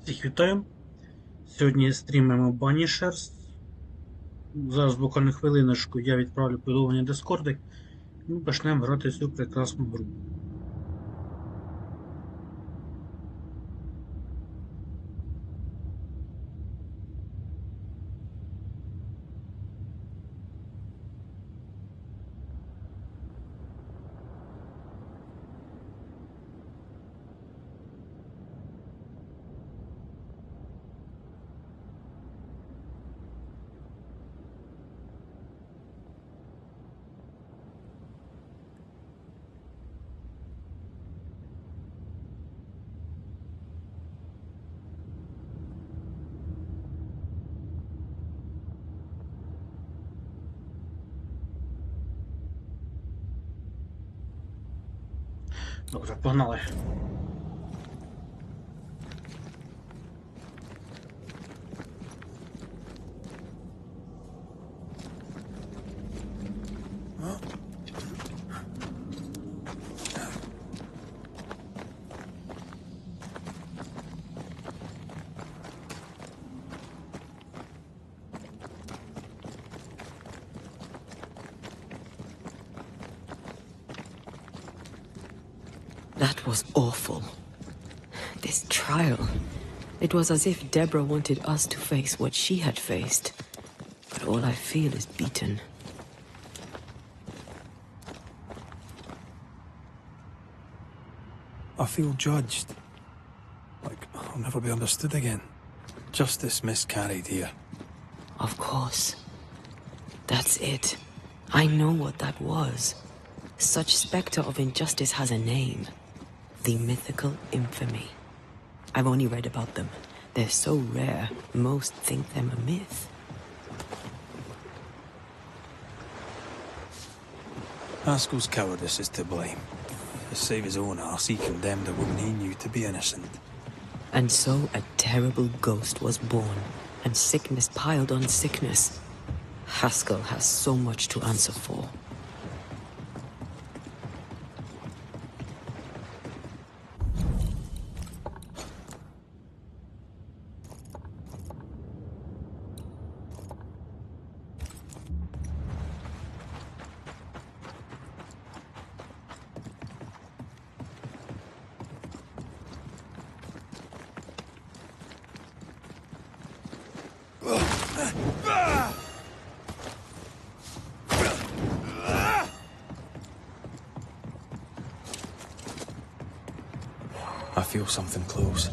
Всіх вітаю. Сьогодні стрімимо Banishers. Зараз буквально хвилиночку я відправлю повідомлення Discord і ми почнемо грати цю прекрасну гру. Добре, погнали. That was awful. This trial. It was as if Deborah wanted us to face what she had faced. But all I feel is beaten. I feel judged. Like I'll never be understood again. Justice miscarried here. Of course. That's it. I know what that was. Such specter of injustice has a name. The mythical infamy. I've only read about them. They're so rare, most think them a myth. Haskell's cowardice is to blame. To save his own arse, he condemned a woman he knew to be innocent. And so a terrible ghost was born, and sickness piled on sickness. Haskell has so much to answer for. I feel something close.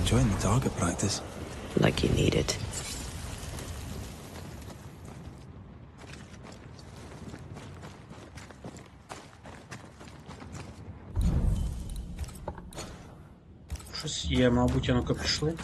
Enjoying the target practice. Like you need it. Щось є, мабуть, ну-ка пішли.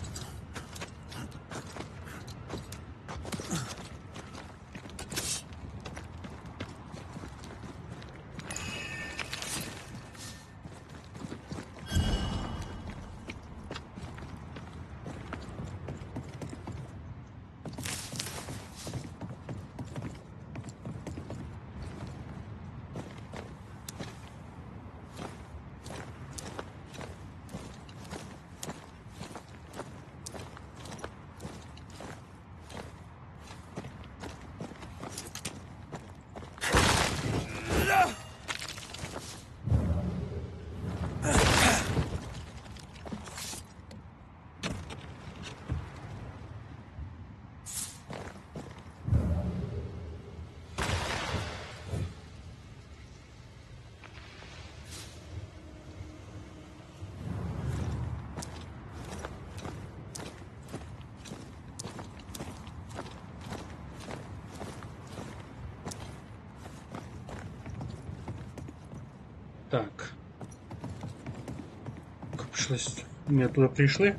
залишилось. Ми туди прийшли.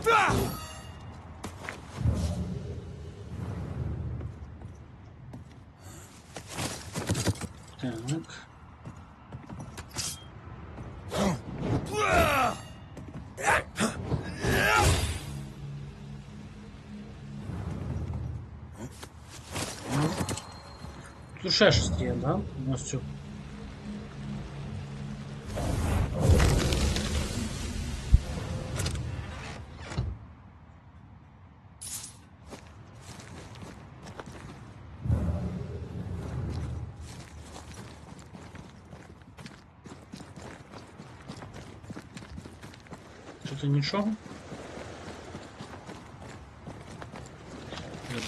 Так. Тут ще щось є, да? Ось цю. Тут нічого.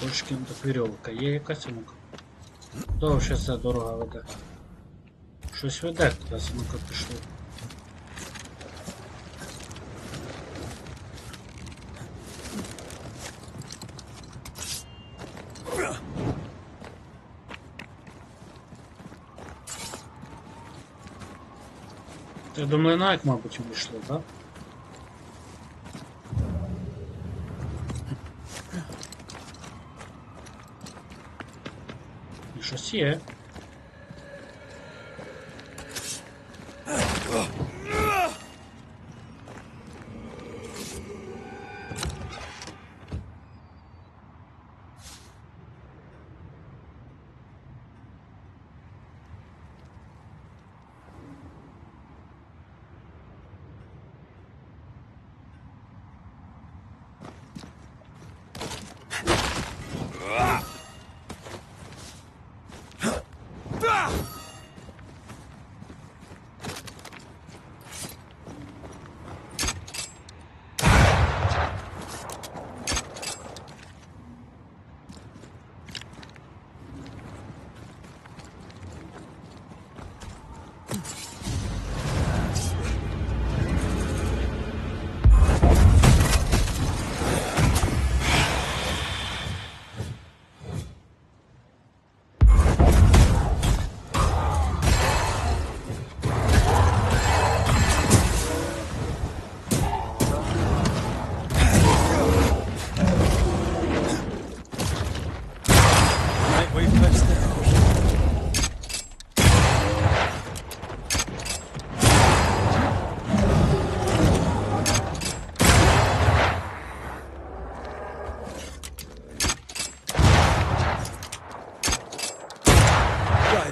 Бочки, так вірьовка. Є якась ну-ка. Довше ця дорога веде. Щось веде кудись, ну-ка пішло. Це до млина, як, мабуть, вийшло, так? І щось є.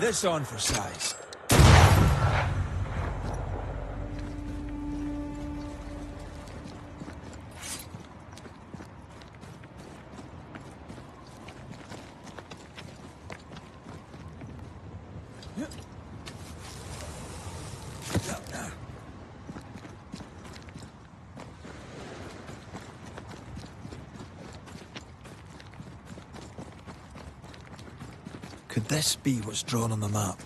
This on for size. Could this be what's drawn on the map?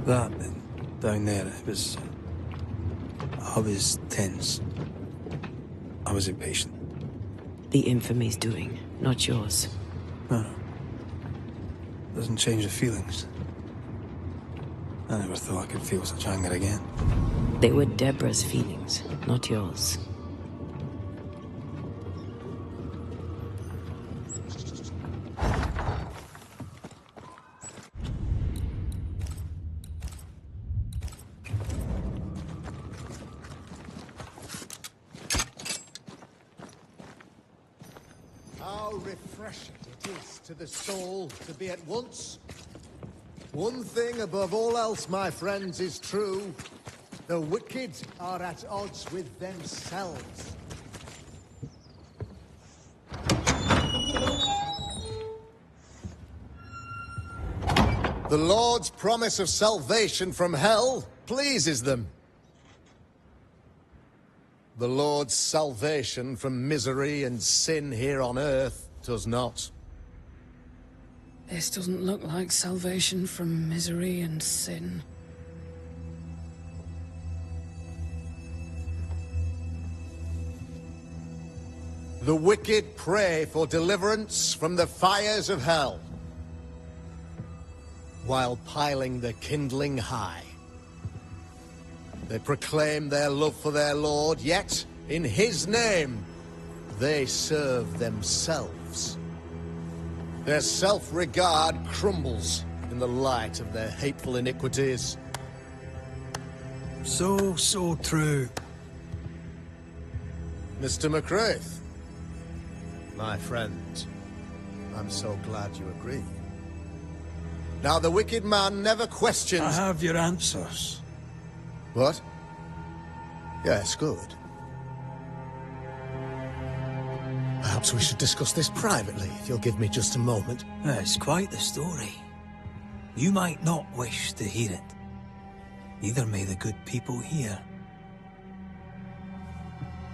That, then, down there, I was tense. I was impatient. The infamy's doing, not yours. No. Doesn't change the feelings. I never thought I could feel such anger again. They were Deborah's feelings, not yours. How refreshing it is to the soul to be at once. One thing above all else, my friends, is true. The wicked are at odds with themselves. The Lord's promise of salvation from hell pleases them. The Lord's salvation from misery and sin here on earth does not. This doesn't look like salvation from misery and sin. The wicked pray for deliverance from the fires of hell, while piling the kindling high. They proclaim their love for their Lord, yet, in his name, they serve themselves. Their self-regard crumbles in the light of their hateful iniquities. So true. Mr. McCraith, my friend, I'm so glad you agree. Now, the wicked man never questions... I have your answers. What? Yes, good. Perhaps we should discuss this privately, if you'll give me just a moment. It's quite the story. You might not wish to hear it. Neither may the good people here.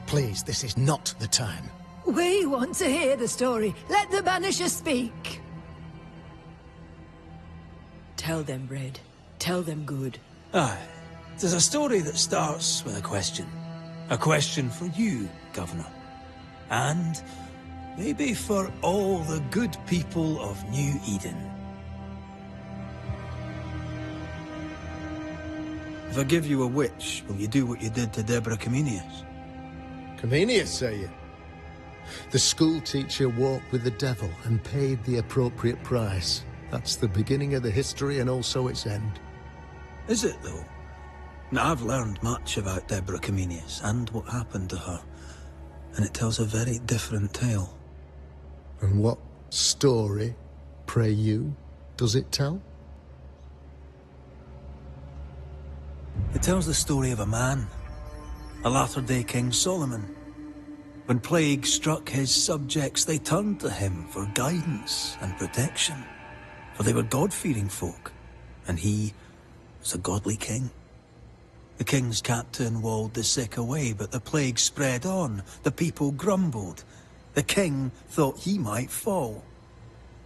Please, this is not the time. We want to hear the story. Let the Banisher speak. Tell them, Red. Tell them good. Aye. There's a story that starts with a question. A question for you, Governor. And maybe for all the good people of New Eden. If I give you a witch, will you do what you did to Deborah Comenius? Comenius, say you? The school teacher walked with the devil and paid the appropriate price. That's the beginning of the history and also its end. Is it, though? Now, I've learned much about Deborah Comenius and what happened to her, and it tells a very different tale. And what story, pray you, does it tell? It tells the story of a man, a latter-day King Solomon. When plague struck his subjects, they turned to him for guidance and protection, for they were God-fearing folk, and he was a godly king. The king's captain walled the sick away, but the plague spread on. The people grumbled. The king thought he might fall.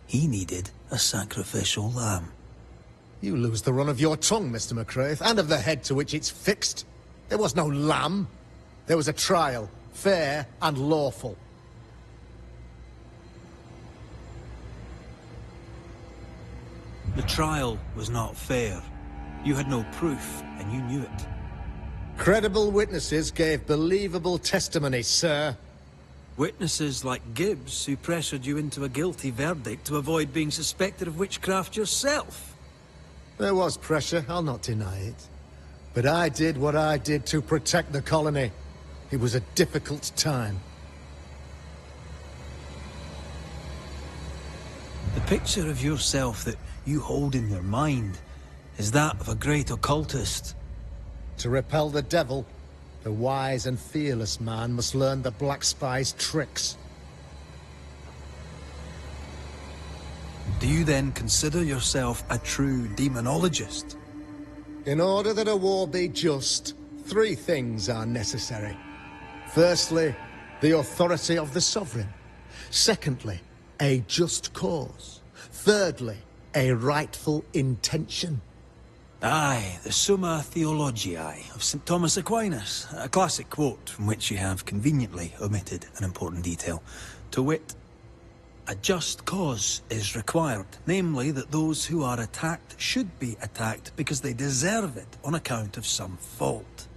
He needed a sacrificial lamb. You lose the run of your tongue, Mr. McCraith, and of the head to which it's fixed. There was no lamb. There was a trial, fair and lawful. The trial was not fair. You had no proof, and you knew it. Credible witnesses gave believable testimony, sir. Witnesses like Gibbs, who pressured you into a guilty verdict to avoid being suspected of witchcraft yourself. There was pressure, I'll not deny it. But I did what I did to protect the colony. It was a difficult time. The picture of yourself that you hold in your mind is that of a great occultist. To repel the devil, the wise and fearless man must learn the Black Spy's tricks. Do you then consider yourself a true demonologist? In order that a war be just, 3 things are necessary. Firstly, the authority of the sovereign. Secondly, a just cause. Thirdly, a rightful intention. Aye, the Summa Theologiae of St. Thomas Aquinas, a classic quote from which you have conveniently omitted an important detail. To wit, a just cause is required, namely that those who are attacked should be attacked because they deserve it on account of some fault.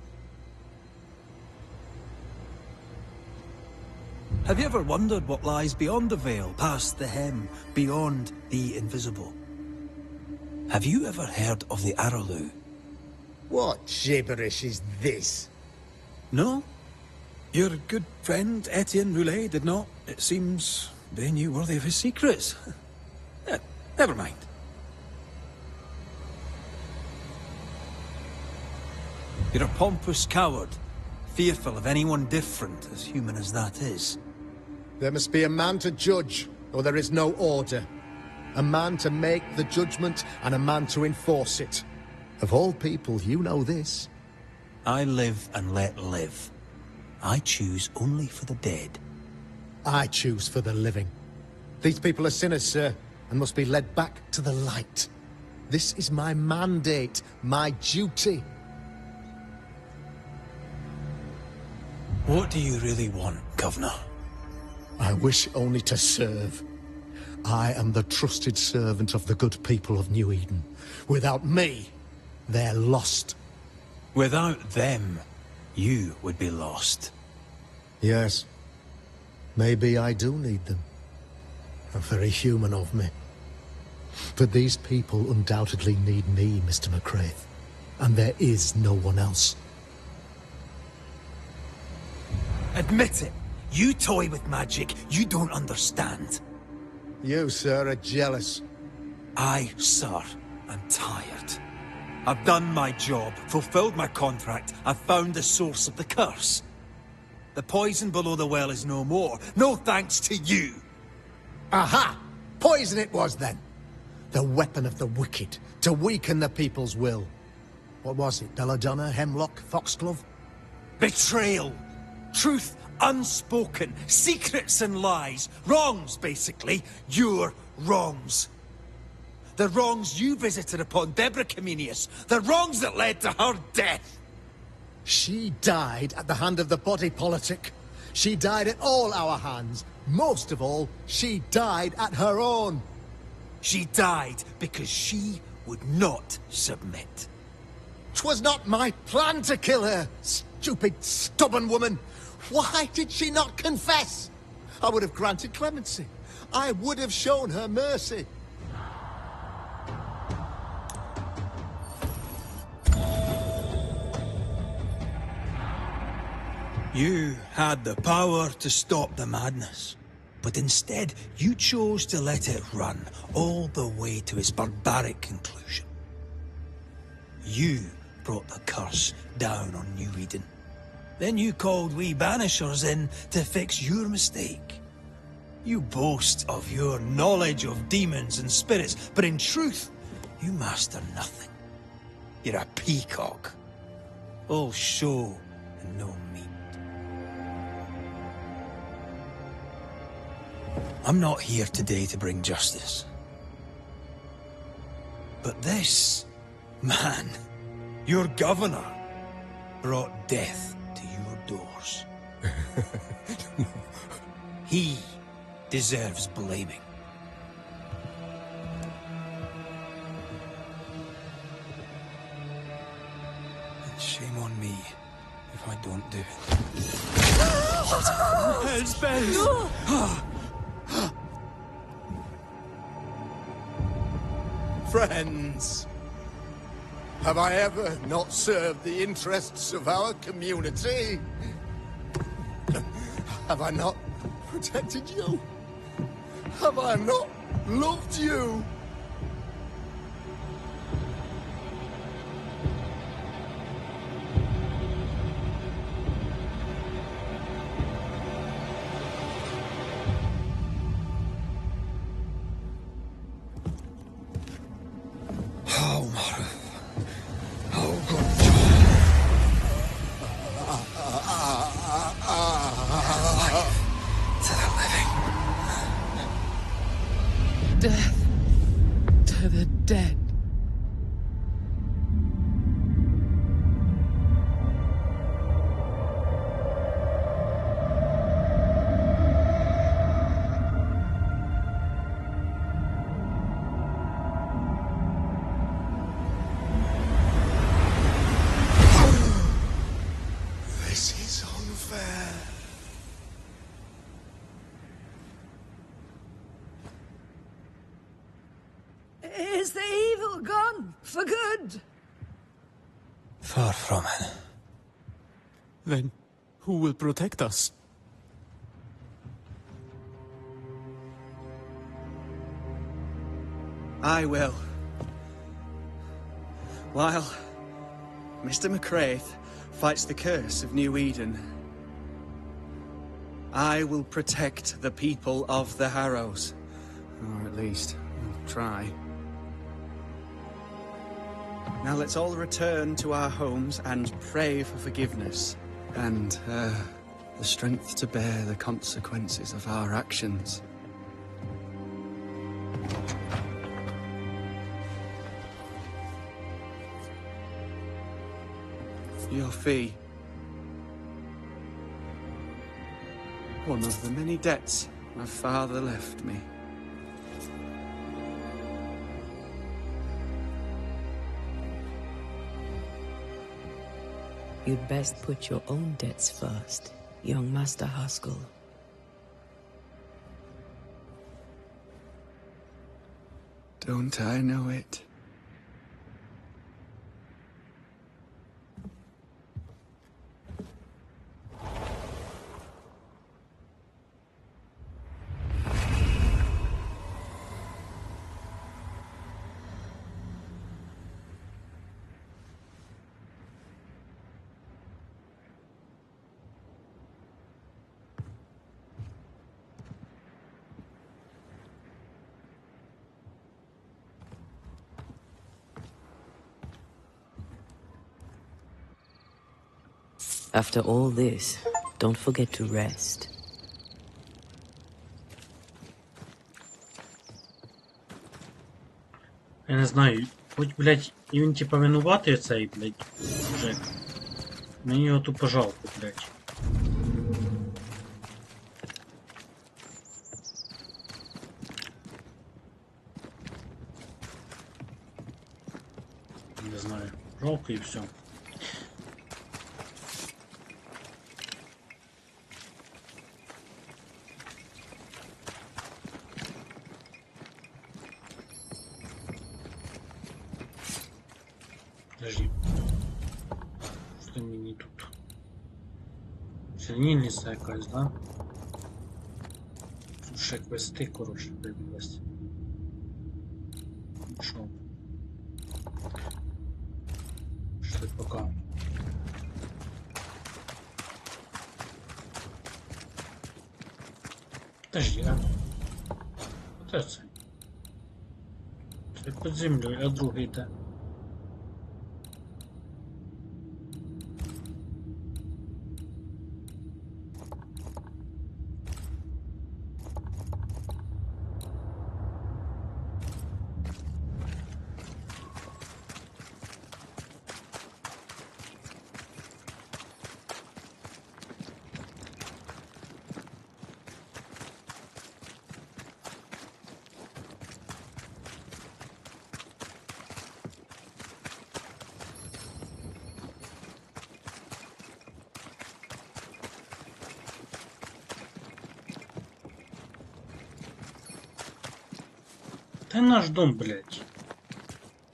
Have you ever wondered what lies beyond the veil, past the hem, beyond the invisible? Have you ever heard of the Araloo? What gibberish is this? No? Your good friend Etienne Roulet did not. It seems they knew worthy of his secrets. Never mind. You're a pompous coward, fearful of anyone different, as human as that is. There must be a man to judge, or there is no order. A man to make the judgment, and a man to enforce it. Of all people, you know this. I live and let live. I choose only for the dead. I choose for the living. These people are sinners, sir. and must be led back to the light. This is my mandate, my duty. What do you really want, Governor? I wish only to serve. I am the trusted servant of the good people of New Eden. Without me, they're lost. Without them, you would be lost. Yes. Maybe I do need them. How very human of me. But these people undoubtedly need me, Mr. McCraith. And there is no one else. Admit it. You toy with magic you don't understand. You, sir, are jealous. I, sir, am tired. I've done my job, fulfilled my contract, I've found the source of the curse. The poison below the well is no more, no thanks to you. Aha! Poison it was, then. The weapon of the wicked, to weaken the people's will. What was it? Belladonna, Hemlock, Foxglove? Betrayal. Truth unspoken. Secrets and lies. Wrongs, basically. Your wrongs. The wrongs you visited upon Deborah Comenius. The wrongs that led to her death. She died at the hand of the body politic. She died at all our hands. Most of all, she died at her own. She died because she would not submit. 'Twas not my plan to kill her, stupid, stubborn woman. Why did she not confess? I would have granted clemency. I would have shown her mercy. You had the power to stop the madness, but instead you chose to let it run all the way to its barbaric conclusion. You brought the curse down on New Eden. Then you called we Banishers in to fix your mistake. You boast of your knowledge of demons and spirits, but in truth, you master nothing. You're a peacock. All show and no meat. I'm not here today to bring justice. But this man, your governor, brought death to your doors. He deserves blaming. And shame on me if I don't do it. Hell's bells! Friends, have I ever not served the interests of our community? Have I not protected you? Have I not loved you? Death to the dead. This is unfair. Is the evil gone for good? Far from it. Then who will protect us? I will. While Mr. McCraith fights the curse of New Eden, I will protect the people of the Harrows. Or at least, I'll try. Now let's all return to our homes and pray for forgiveness. And, the strength to bear the consequences of our actions. Your fee. One of the many debts my father left me. You'd best put your own debts first, young Master Haskell. Don't I know it? After all this, don't forget to rest. Я не знаю, хоч, блядь, і він типа винуватий цей, блядь, Джек. Мені його тупо жалко, блядь. Не знаю, жалко і все. Подожди. Что мені тут? Сильнільність якась, да? Тут ще квести, коротше, прибілась. Що? Пішли пока. Подожди, а? Оце це. Це під землею, а другий де? Та наш дом, блядь.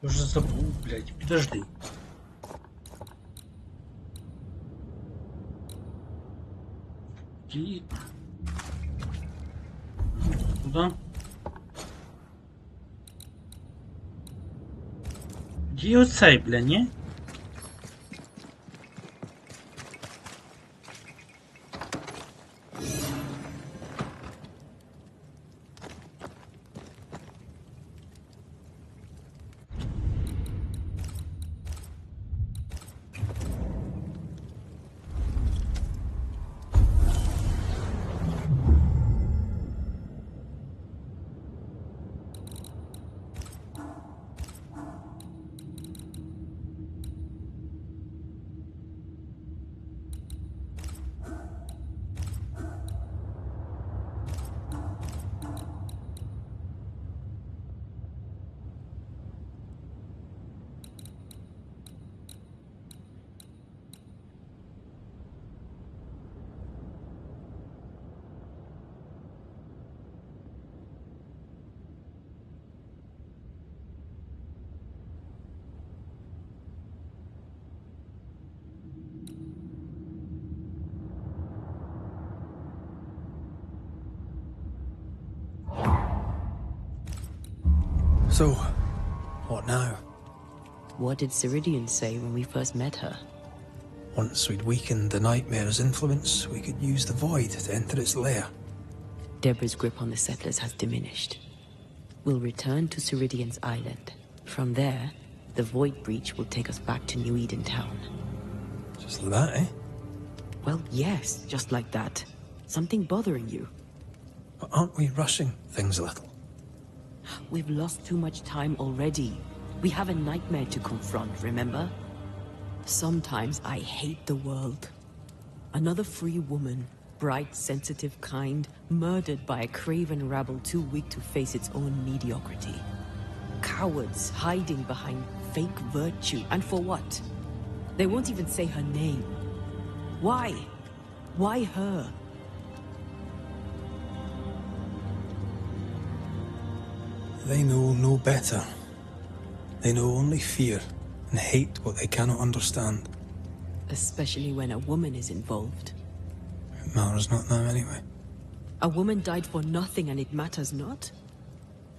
Я уже забыл, блядь. Подожди. И... Куда? Где оцей, бля, не? So, what now? What did Ceridian say when we first met her? Once we'd weakened the nightmare's influence, we could use the void to enter its lair. Deborah's grip on the settlers has diminished. We'll return to Ceridian's island. From there, the void breach will take us back to New Eden Town. Just like that, eh? Well, yes, just like that. Something bothering you? But aren't we rushing things a little? We've lost too much time already. We have a nightmare to confront, remember? Sometimes I hate the world. Another free woman, bright, sensitive, kind, murdered by a craven rabble too weak to face its own mediocrity. Cowards hiding behind fake virtue. And for what? They won't even say her name. Why? Why her? They know no better. They know only fear and hate what they cannot understand. Especially when a woman is involved. It matters not now anyway. A woman died for nothing and it matters not?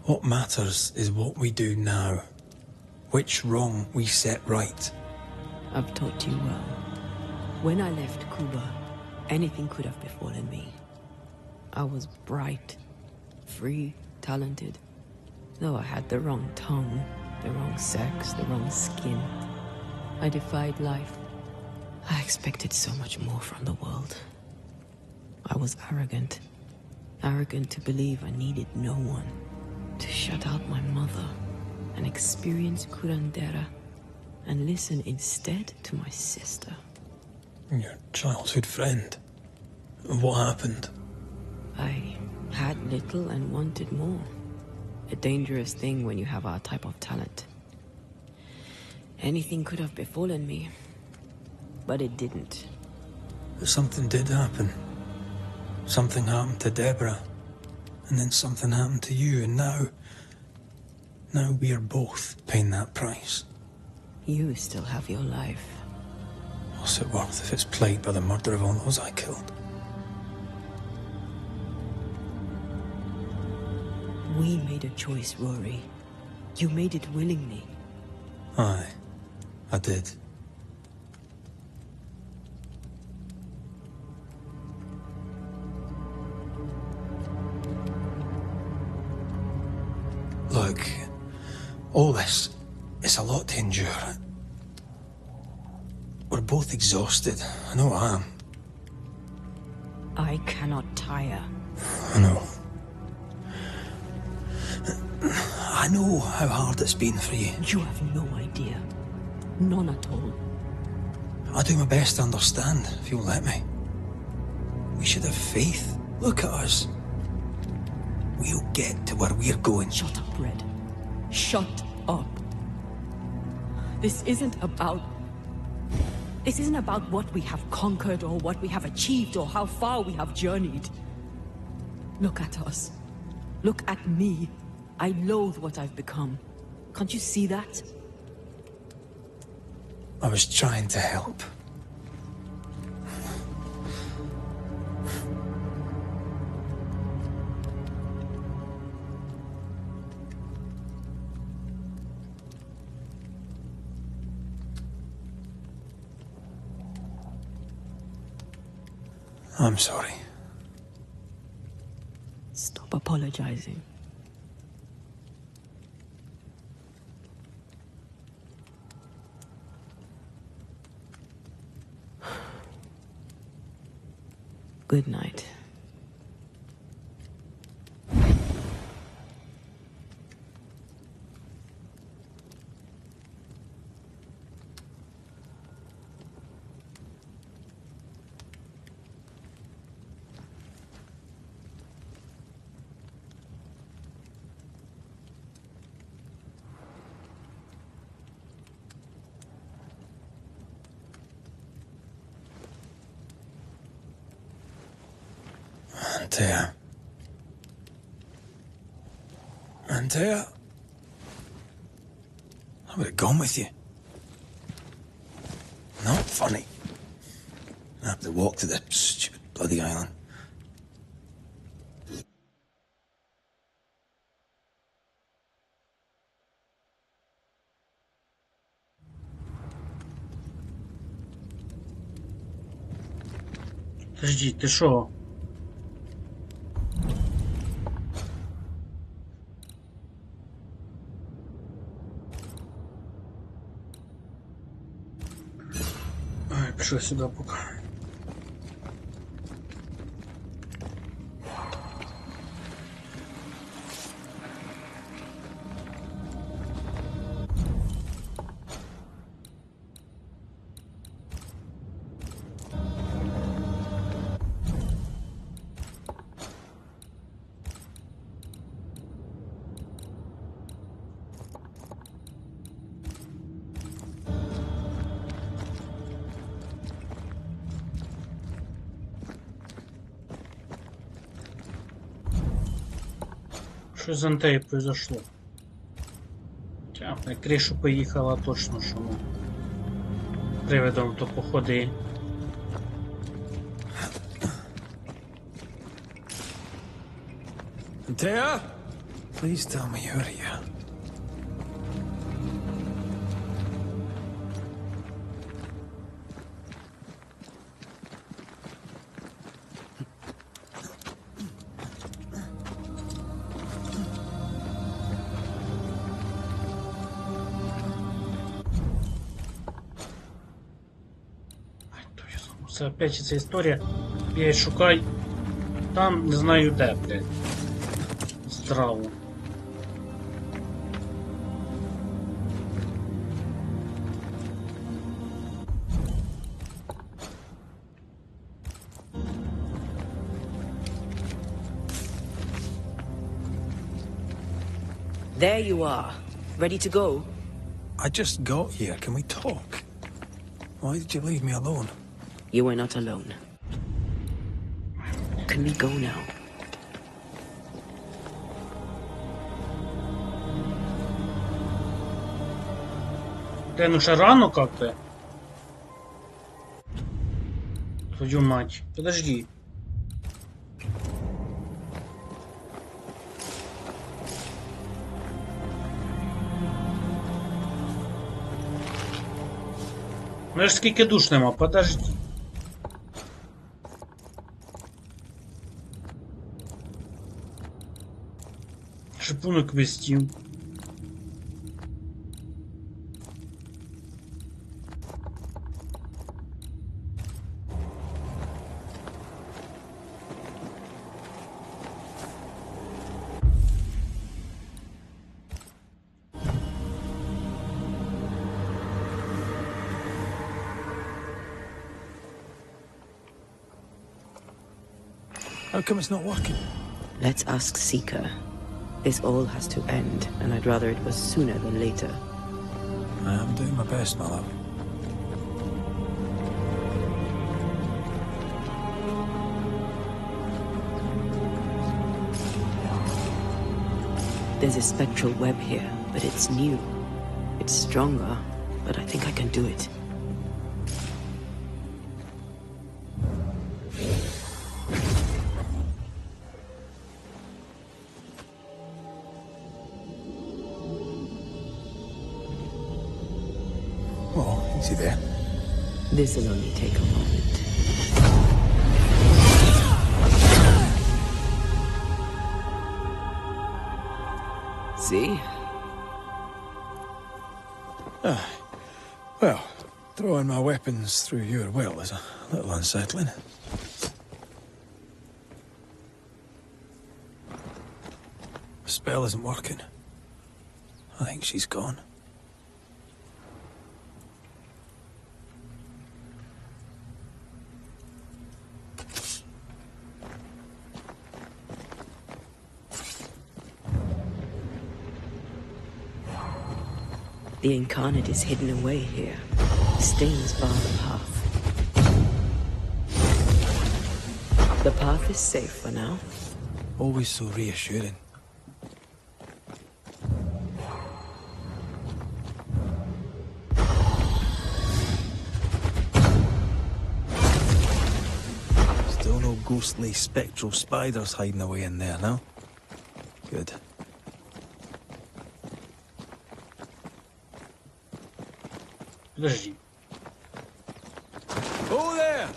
What matters is what we do now. Which wrong we set right. I've taught you well. When I left Cuba, anything could have befallen me. I was bright, free, talented. Though I had the wrong tongue, the wrong sex, the wrong skin. I defied life. I expected so much more from the world. I was arrogant. Arrogant to believe I needed no one. To shut out my mother and experience curandera and listen instead to my sister. Your childhood friend. What happened? I had little and wanted more. A dangerous thing when you have our type of talent. Anything could have befallen me, but it didn't. But something did happen. Something happened to Deborah. And then something happened to you, and now we're both paying that price. You still have your life. What's it worth if it's plagued by the murder of all those I killed? We made a choice, Rory. You made it willingly. Aye, I did. Look, all this, it's a lot to endure. We're both exhausted. I know I am. I cannot tire. I know. I know how hard it's been for you. You have no idea. None at all. I'll do my best to understand, if you'll let me. We should have faith. Look at us. We'll get to where we're going. Shut up, Red. Shut up. This isn't about what we have conquered or what we have achieved or how far we have journeyed. Look at us. Look at me. I loathe what I've become. Can't you see that? I was trying to help. I'm sorry. Stop apologizing. Good night. Antea. I would have gone with you. Not funny. I have to walk to the stupid bloody island. Подожди, ти що? Ай, пішов сюди поки. Щось з Антеєю произошло. На кришу поїхала точно, що ну. Привидом то походи. Antea? Please tell me you're here. Це опять ця історія. Я шукай. Там не знаю де, блядь. Страву. There you are. Ready to go? I just got here. Can we talk? Why did you leave me alone? You were not alone. Can we go now? Да ну ще рано как-то. Твою мать. Подожди. Ну ж скільки душ нема, подожди. Шипунок вестів. How come it's not working? Let's ask Seeker. This all has to end, and I'd rather it was sooner than later. I am doing my best, my love. There's a spectral web here, but it's new. It's stronger, but I think I can do it. Oh, easy there. This'll only take a moment. See? Well, throwing my weapons through your will is a little unsettling. The spell isn't working. I think she's gone. The incarnate is hidden away here. Stains bar the path. The path is safe for now. Always so reassuring. Still no ghostly spectral spiders hiding away in there, no? Good. Подожди. Oh there!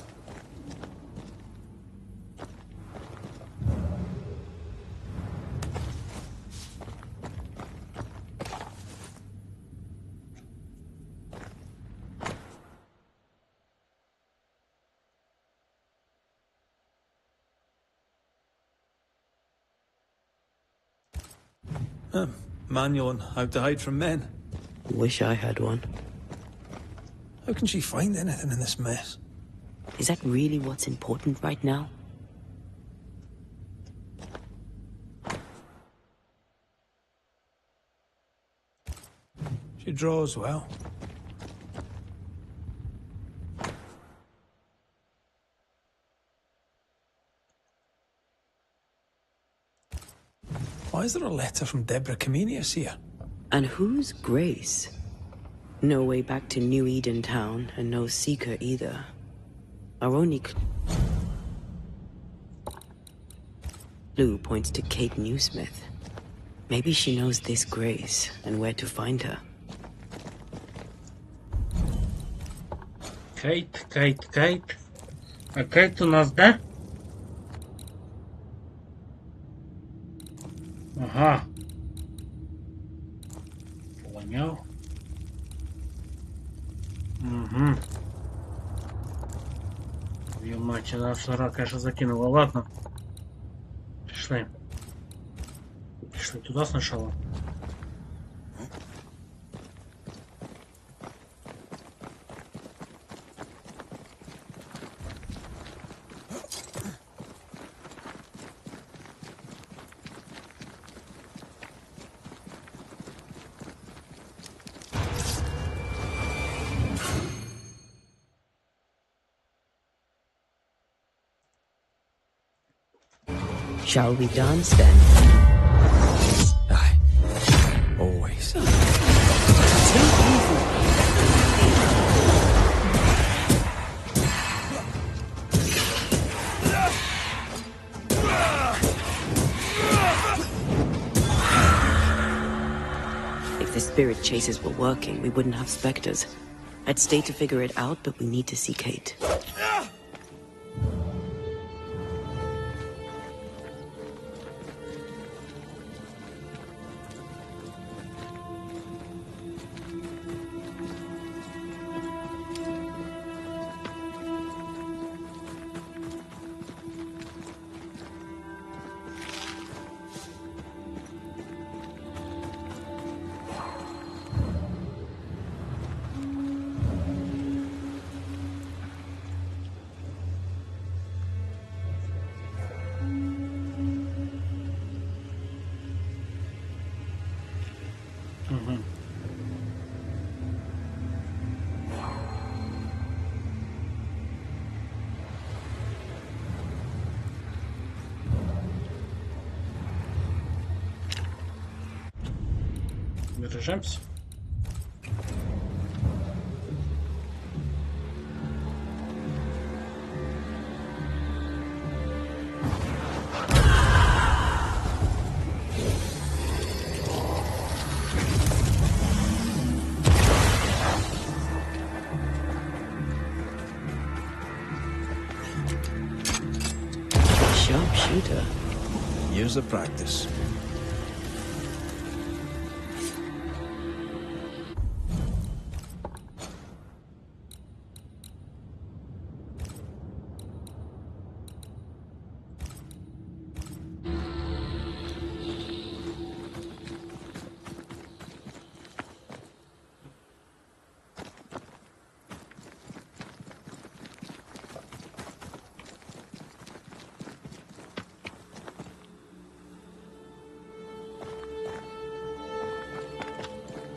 Manual on how to hide from men. Wish I had one. How can she find anything in this mess? Is that really what's important right now? She draws well. Why is there a letter from Deborah Comenius here? And who's Grace? No way back to New Eden Town, and no seeker either. Our only clue points to Kate Newsmith. Maybe she knows this Grace, and where to find her. Кейт. А Кейт у нас де? Ага. Поняв. Угу. Ее мать, она сара, конечно, закинула. Ладно. Пішли. Пішли туда сначала. Shall we dance then? Aye. Always. If the spirit chases were working, we wouldn't have specters. I'd stay to figure it out, but we need to see Kate. Выражаемся. Sharpshooter. Years of practice.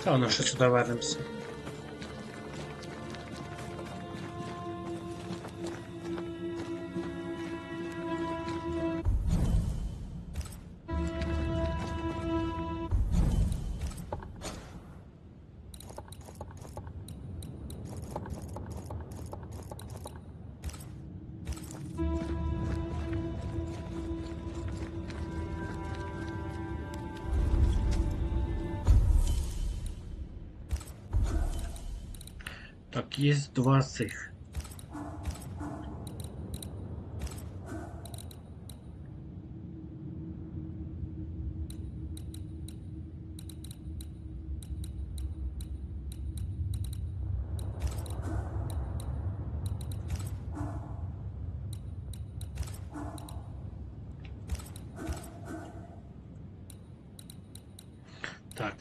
Та воно ще сюди вернемося. Так, есть два цих. Так.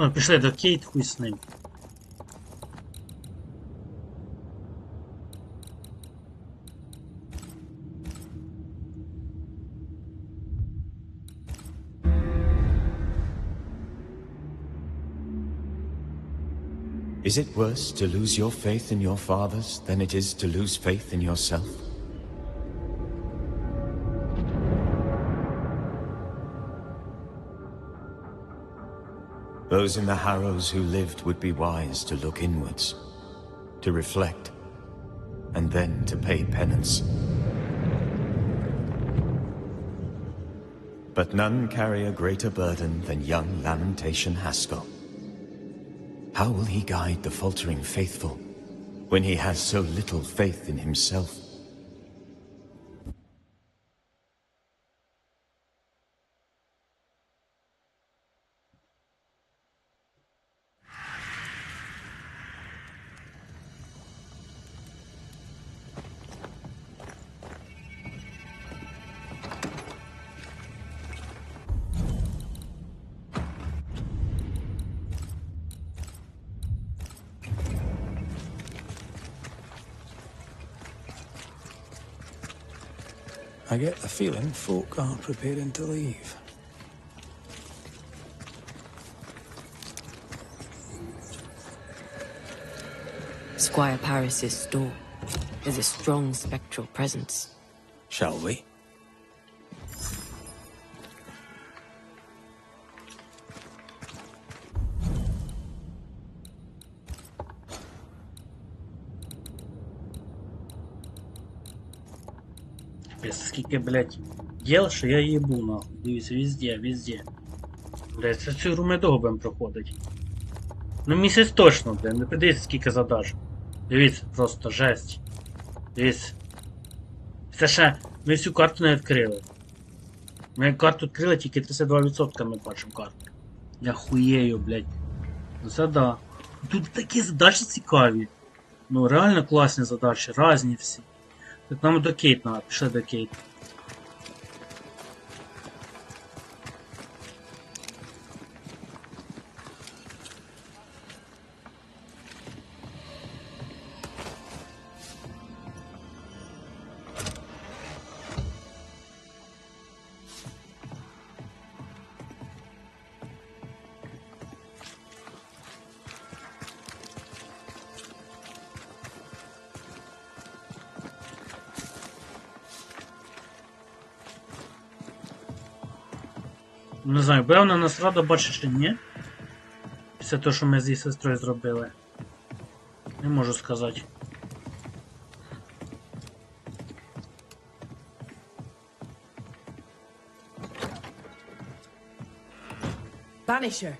Ну, пішли до Кейт, хуй з ним. Is it worse to lose your faith in your fathers than it is to lose faith in yourself? Those in the Harrows who lived would be wise to look inwards, to reflect, and then to pay penance. But none carry a greater burden than young Lamentation Haskell. How will he guide the faltering faithful when he has so little faith in himself? I get the feeling folk aren't preparing to leave. Squire Paris's store. There's a strong spectral presence. Shall we? Скільки, блядь, діл, що я їбу, нахуй. Дивіться, везде, везде. Блядь, це цю гру ми довго будемо проходить. Ну місяць точно, блядь, не подивіться, скільки задач. Дивіться, просто жесть. Дивіться. Це ще, ми всю карту не відкрили. Ми карту відкрили, тільки 32% ми бачимо карту. Я хуєю, блядь. Ну це да. Тут такі задачі цікаві. Ну реально класні задачі, різні всі. Так нам до Кейт надо, пішли до Кейт. Не знаю, буде вона нас рада бачить чи ні. Після того, що ми з її сестрою зробили. Не можу сказати. Banisher.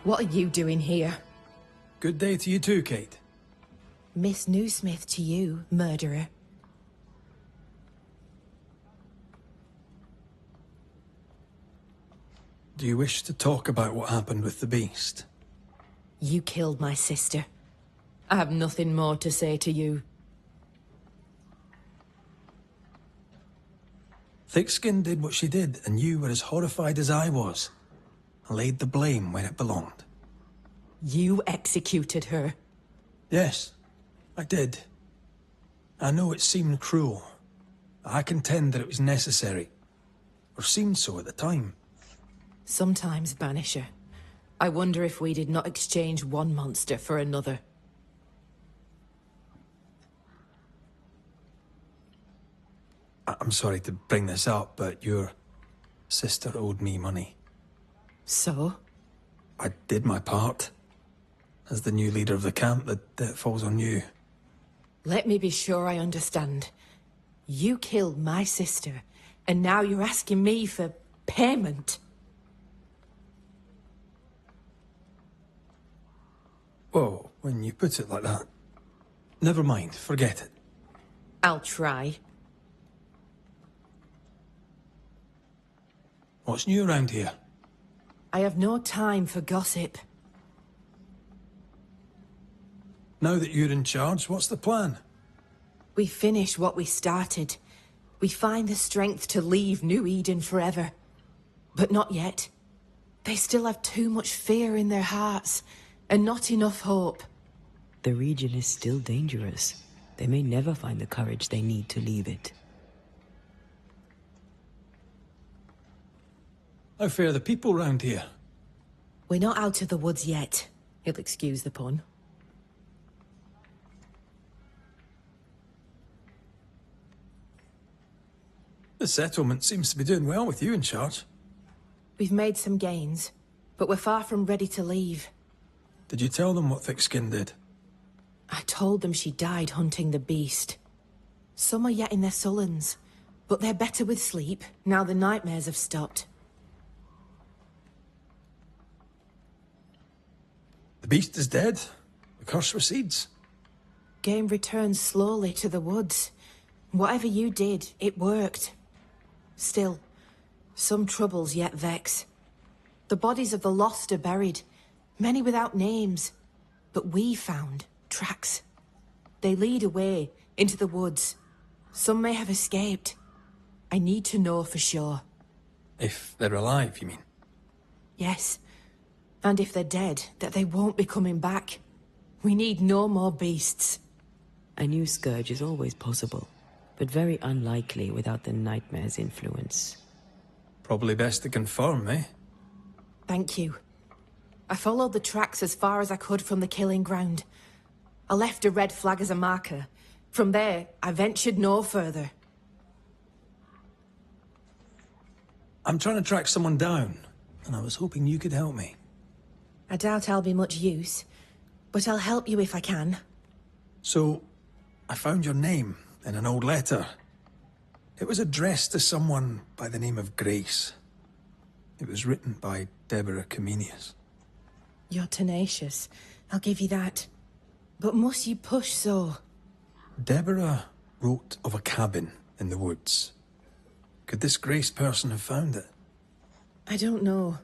What are you doing here? Good day to you too, Kate. Miss Newsmith to you, murderer. Do you wish to talk about what happened with the beast? You killed my sister. I have nothing more to say to you. Thickskin did what she did, and you were as horrified as I was. And laid the blame where it belonged. You executed her. Yes, I did. I know it seemed cruel. I contend that it was necessary. Or seemed so at the time. Sometimes, Banisher, I wonder if we did not exchange one monster for another. I'm sorry to bring this up, but your sister owed me money. So? I did my part. As the new leader of the camp, the debt falls on you. Let me be sure I understand. You killed my sister, and now you're asking me for payment. Whoa, when you put it like that. Never mind, forget it. I'll try. What's new around here? I have no time for gossip. Now that you're in charge, what's the plan? We finish what we started. We find the strength to leave New Eden forever. But not yet. They still have too much fear in their hearts, and not enough hope. The region is still dangerous. They may never find the courage they need to leave it. How fare the people round here? We're not out of the woods yet. You'll excuse the pun. The settlement seems to be doing well with you in charge. We've made some gains, but we're far from ready to leave. Did you tell them what Thickskin did? I told them she died hunting the beast. Some are yet in their sullens, but they're better with sleep now the nightmares have stopped. The beast is dead. The curse recedes. Game returns slowly to the woods. Whatever you did, it worked. Still, some troubles yet vex. The bodies of the lost are buried, many without names. But we found tracks. They lead away into the woods. Some may have escaped. I need to know for sure. If they're alive, you mean? Yes. And if they're dead, that they won't be coming back. We need no more beasts. A new scourge is always possible, but very unlikely without the nightmare's influence. Probably best to confirm, eh? Thank you. I followed the tracks as far as I could from the killing ground. I left a red flag as a marker. From there, I ventured no further. I'm trying to track someone down, and I was hoping you could help me. I doubt I'll be much use, but I'll help you if I can. So, I found your name in an old letter. It was addressed to someone by the name of Grace. It was written by Deborah Comenius. You're tenacious. I'll give you that. But must you push so? Deborah wrote of a cabin in the woods. Could this Grace person have found it? I don't know.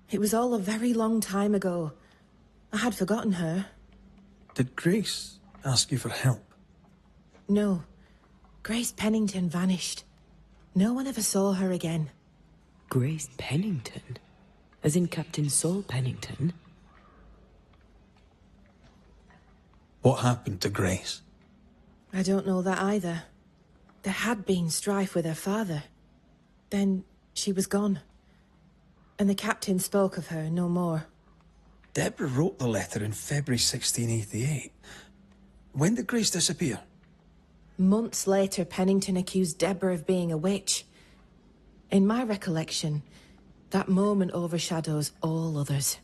It was all a very long time ago. I had forgotten her. Did Grace ask you for help? No. Grace Pennington vanished. No one ever saw her again. Grace Pennington? As in Captain Saul Pennington? What happened to Grace? I don't know that either. There had been strife with her father. Then she was gone. And the captain spoke of her no more. Deborah wrote the letter in February 1688. When did Grace disappear? Months later, Pennington accused Deborah of being a witch. In my recollection, that moment overshadows all others.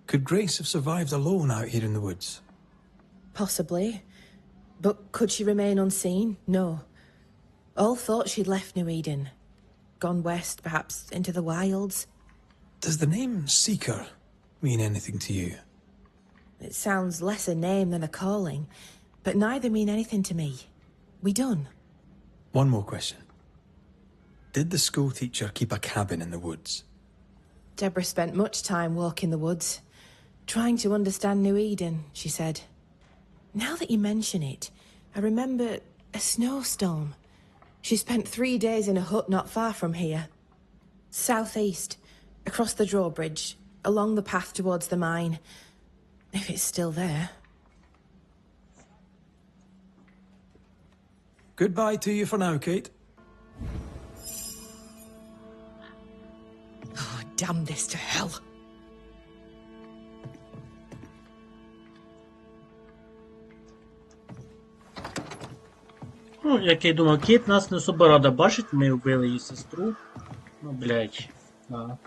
Could Grace have survived alone out here in the woods? Possibly. But could she remain unseen? No. All thought she'd left New Eden. Gone west, perhaps into the wilds. Does the name Seeker mean anything to you? It sounds less a name than a calling, but neither mean anything to me. We done? One more question. Did the school teacher keep a cabin in the woods? Deborah spent much time walking the woods, trying to understand New Eden, she said. Now that you mention it, I remember a snowstorm. She spent 3 days in a hut not far from here. Southeast, across the drawbridge, along the path towards the mine. If it's still there. Goodbye to you for now, Kate. Oh, damn this to hell. Ну, як я думав, Кейт нас не особо рада бачить, ми вбили її сестру. Ну, блядь. Да.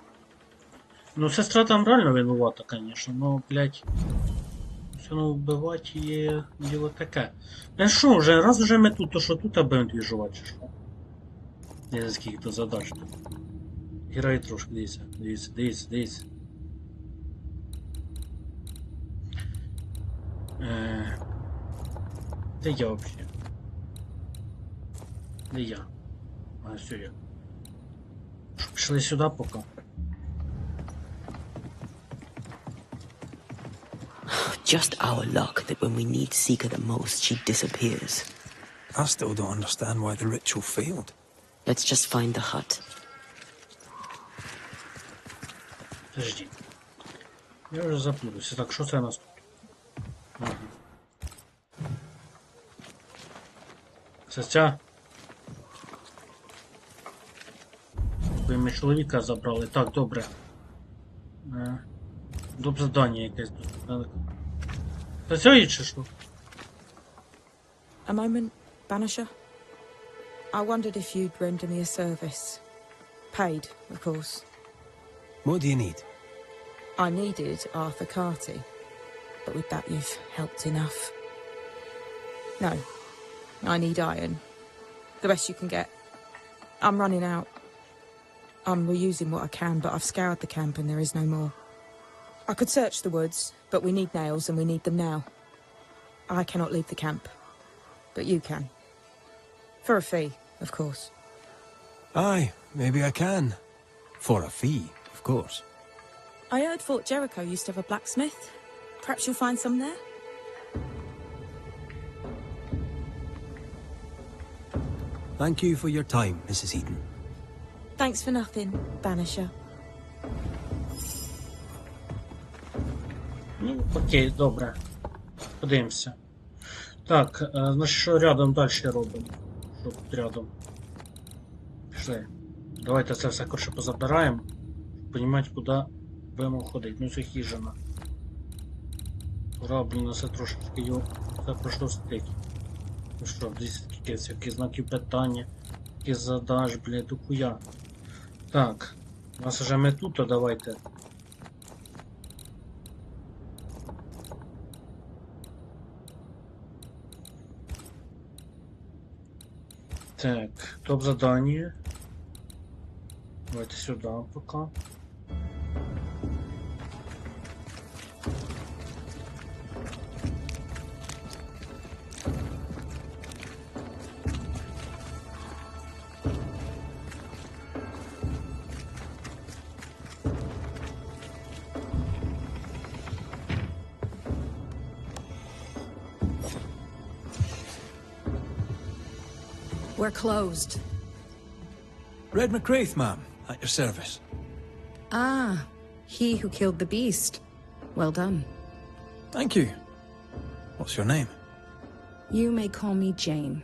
Ну, сестра там реально винувата, конечно, но, блядь. Все одно вбивати є діло таке. Ну що, вже, раз вже ми тут, то що тут, будемо двіжувати, чи що? Не знаю, скільки то задач тут. Грай трошки, дивіться, дивіться, дивіться, дивіться. Де я вообще? Де я? А, все я. Пішли сюди поки. Just our luck that when we need Seeker the most, she disappears. I still don't understand why the ritual failed. Let's just find the hut. Подожди. Я вже заплутався. Так, що це у нас тут? Ага. Це ця? Ви ми чоловіка забрали. Так, добре. Добре завдання якесь тут. Це цього чи що? A moment, Banisher. I wondered if you'd render me a service. Paid, of course. What do you need? I needed Arthur Carty, but with that you've helped enough. No, I need iron. The best you can get. I'm running out. I'm reusing what I can, but I've scoured the camp and there is no more. I could search the woods, but we need nails and we need them now. I cannot leave the camp, but you can. For a fee, of course. Aye, maybe I can. For a fee, of course. I heard Fort Jericho used to have a blacksmith. Perhaps you'll find some there? Thank you for your time, Mrs. Eden. Thanks for nothing, Banisher. Ну, окей, добре. Подивимося. Так, значить, що рядом далі робимо? Що тут рядом? Пішли. Давайте це все коротше позабираємо. Понімати, куди будемо ходити. Ну, це хижина. Ура, блін, це трошечки його все пройшло стик. Ну що, десь такі всякі знаки питання, які задаш, блядь, до хуя. Так, у нас вже ми тут, то давайте. Так, топ задание. Давайте сюда пока. We're closed. Red McCraith, ma'am, at your service. Ah, he who killed the beast. Well done. Thank you. What's your name? You may call me Jane.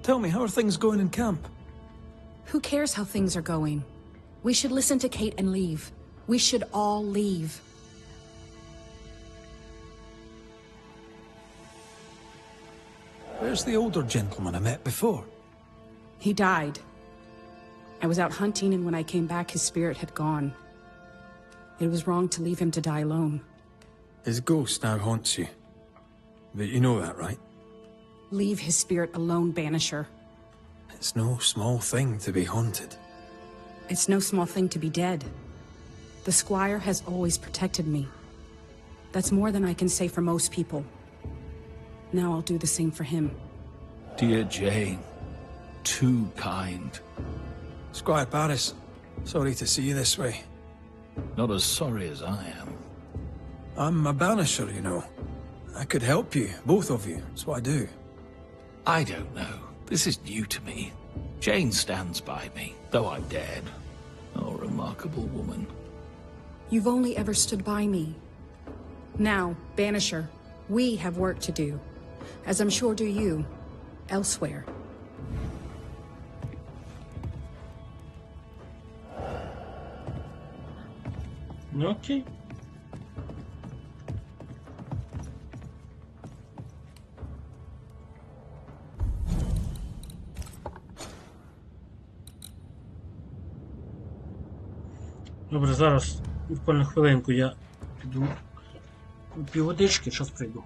Tell me, how are things going in camp? Who cares how things are going? We should listen to Kate and leave. We should all leave. Where's the older gentleman I met before? He died. I was out hunting, and when I came back, his spirit had gone. It was wrong to leave him to die alone. His ghost now haunts you. But you know that, right? Leave his spirit alone, Banisher. It's no small thing to be haunted. It's no small thing to be dead. The Squire has always protected me. That's more than I can say for most people. Now I'll do the same for him. Dear Jane, too kind. Squire Paris, sorry to see you this way. Not as sorry as I am. I'm a banisher, you know. I could help you, both of you. That's what I do. I don't know. This is new to me. Jane stands by me, though I'm dead. Oh, remarkable woman. You've only ever stood by me. Now, Banisher, we have work to do. As I'm sure do you, elsewhere. Okay. Добре, зараз буквально хвилинку я піду куплю водички, зараз прийду.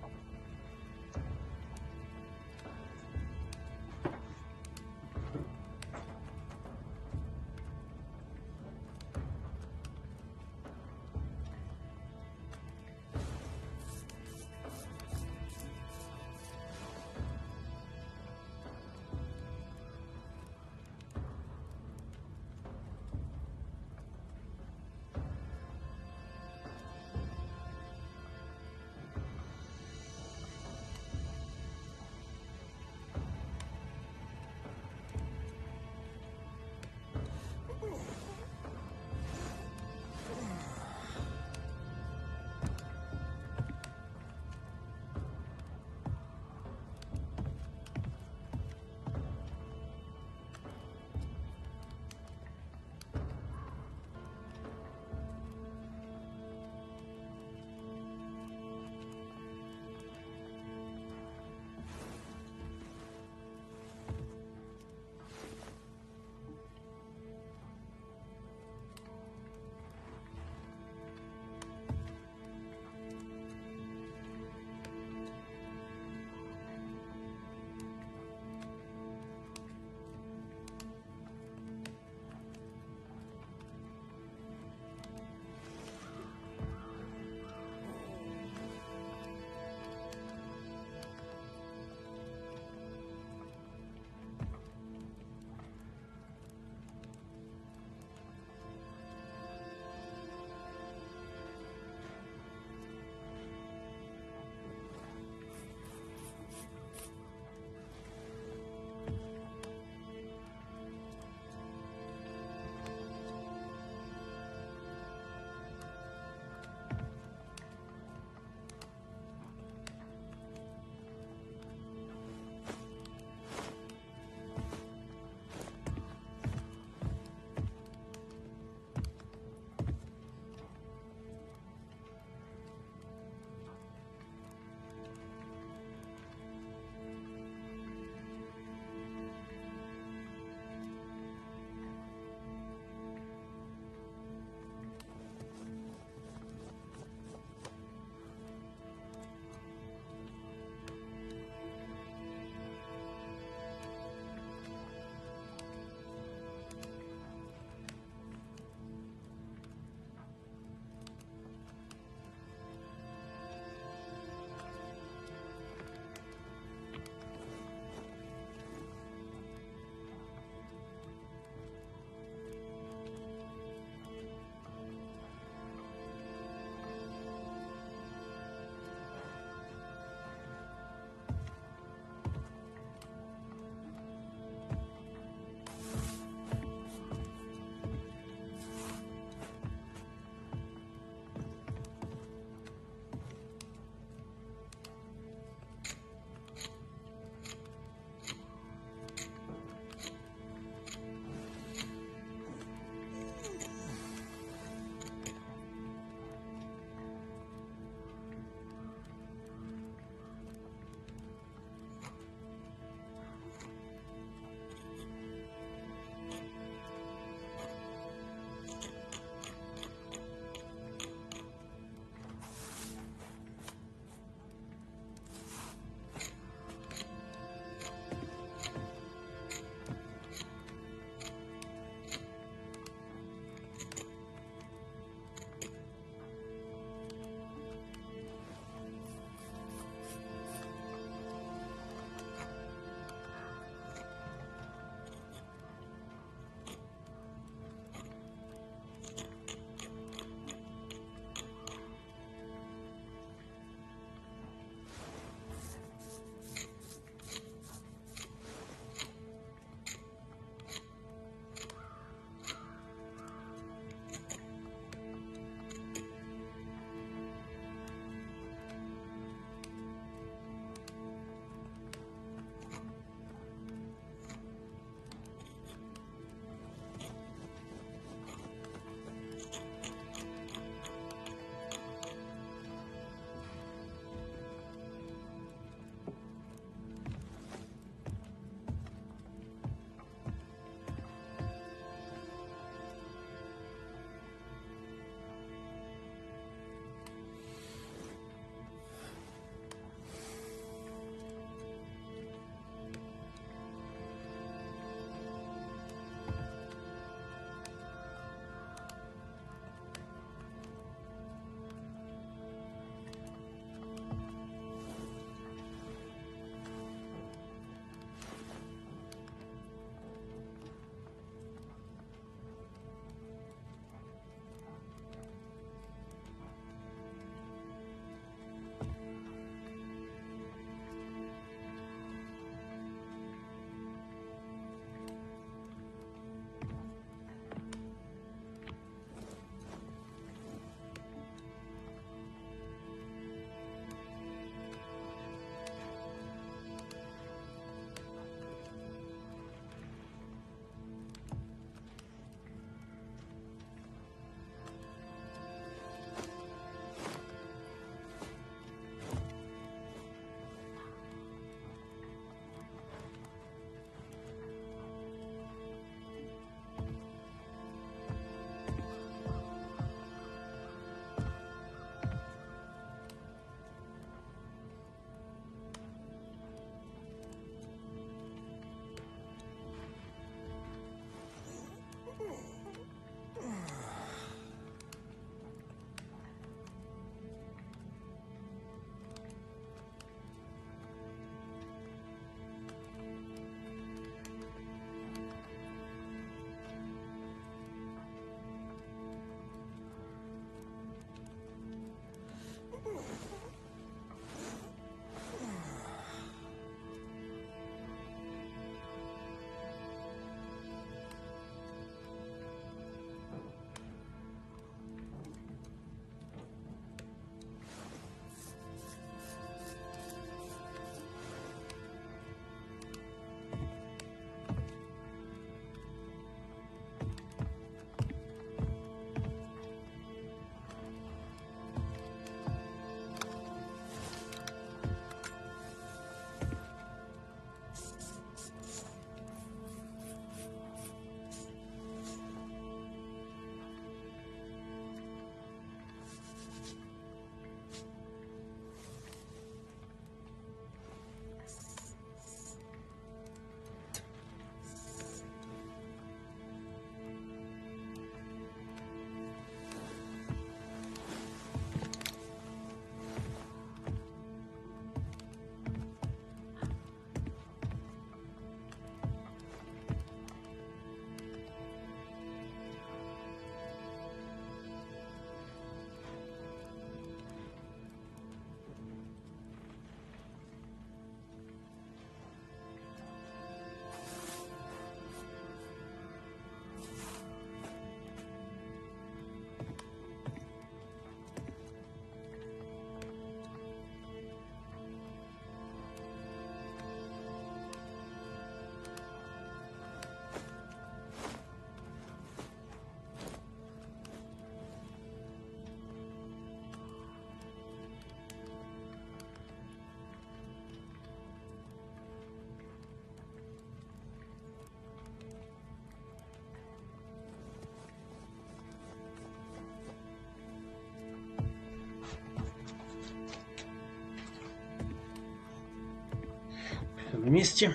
на місці.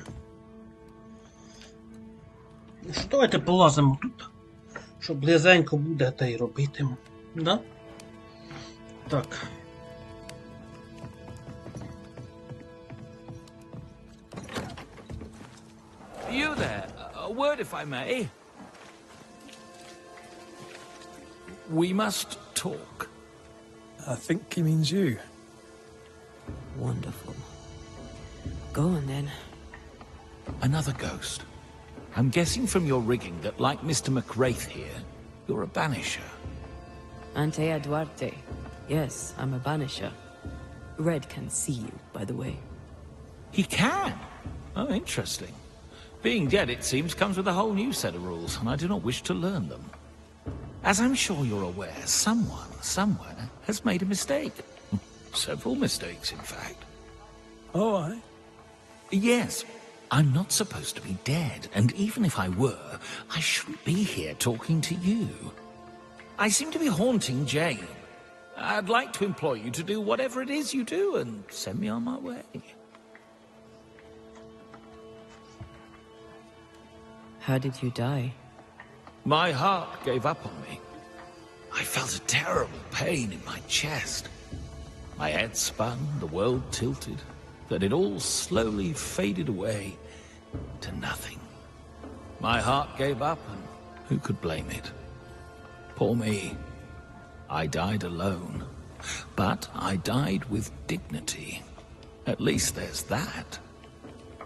Ну що, давайте полазимо тут. Що близенько буде, та й робитимемо. Да? Так. You there? A word, if I may. We must talk. I think he means you. Wonderful. Go on then. Another ghost. I'm guessing from your rigging that, like Mr. McWraith here, you're a banisher. Antea Duarte. Yes, I'm a banisher. Red can see you, by the way. He can? Oh, interesting. Being dead, it seems, comes with a whole new set of rules, and I do not wish to learn them. As I'm sure you're aware, someone, somewhere, has made a mistake. Several mistakes, in fact. Oh, aye? Yes. I'm not supposed to be dead, and even if I were, I shouldn't be here talking to you. I seem to be haunting Jane. I'd like to implore you to do whatever it is you do and send me on my way. How did you die? My heart gave up on me. I felt a terrible pain in my chest. My head spun, the world tilted, then it all slowly faded away to nothing. My heart gave up, and who could blame it? Poor me. I died alone. But I died with dignity. At least there's that.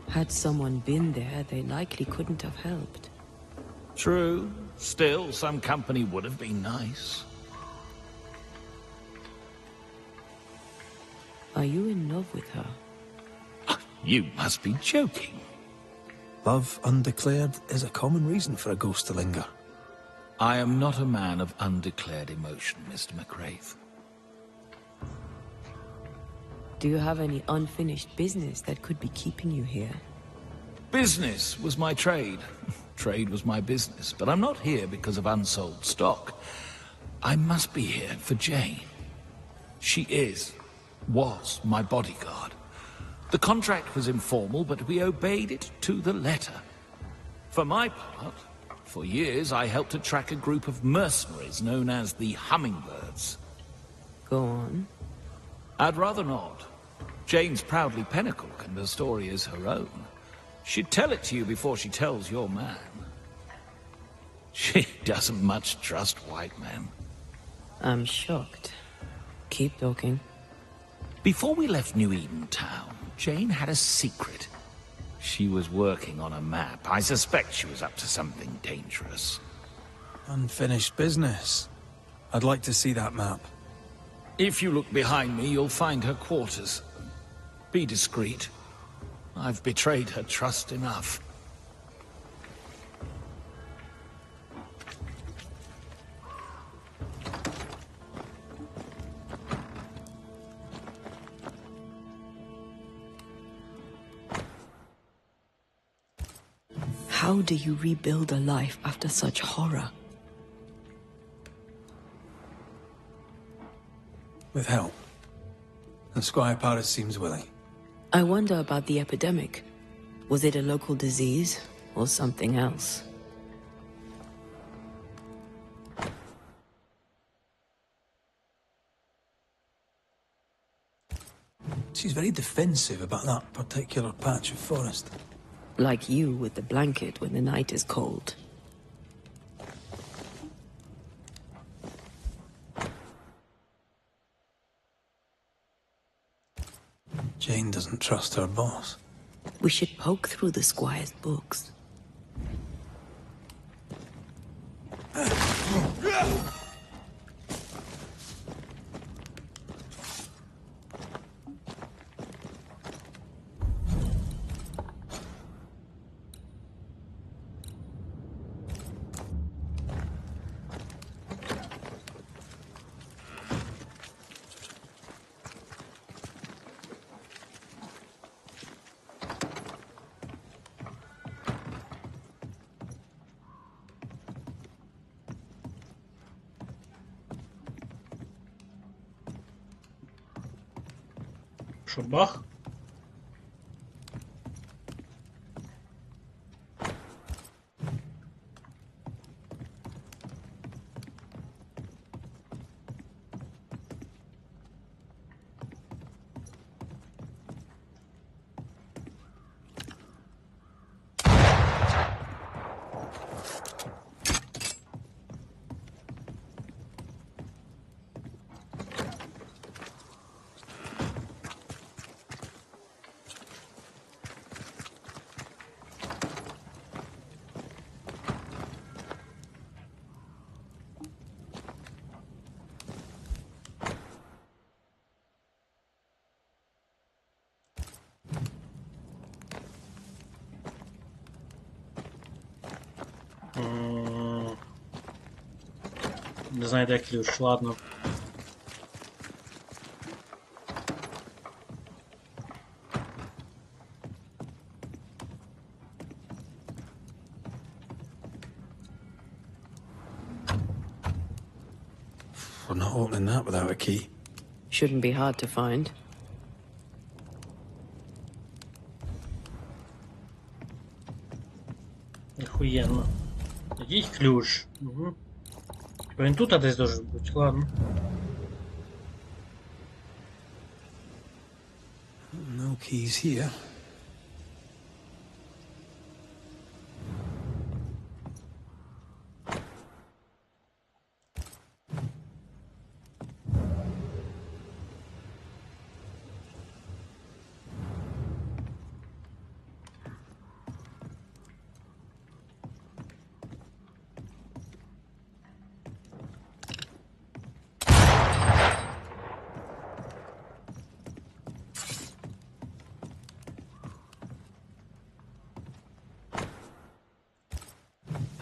Had someone been there, they likely couldn't have helped. True. Still, some company would have been nice. Are you in love with her? You must be joking. Love undeclared is a common reason for a ghost to linger. I am not a man of undeclared emotion, Mr. McWraith. Do you have any unfinished business that could be keeping you here? Business was my trade. Trade was my business. But I'm not here because of unsold stock. I must be here for Jane. She was my bodyguard. The contract was informal, but we obeyed it to the letter. For my part, for years I helped to track a group of mercenaries known as the Hummingbirds. Go on. I'd rather not. Jane's proudly Pinnacle, and the story is her own. She'd tell it to you before she tells your man. She doesn't much trust white men. I'm shocked. Keep talking. Before we left New Eden Town, Jane had a secret. She was working on a map. I suspect she was up to something dangerous. Unfinished business. I'd like to see that map. If you look behind me, you'll find her quarters. Be discreet. I've betrayed her trust enough. How do you rebuild a life after such horror? With help. And Squire Paris seems willing. I wonder about the epidemic. Was it a local disease or something else? She's very defensive about that particular patch of forest. Like you with the blanket when the night is cold. Jane doesn't trust her boss. We should poke through the Squire's books. Що, бах? Не знаю, де ключ, ладно. We're not opening that without a key. Shouldn't be hard to find. Охуєнно. Який ключ. Угу. Він тут десь должен бути, ладно. No keys here.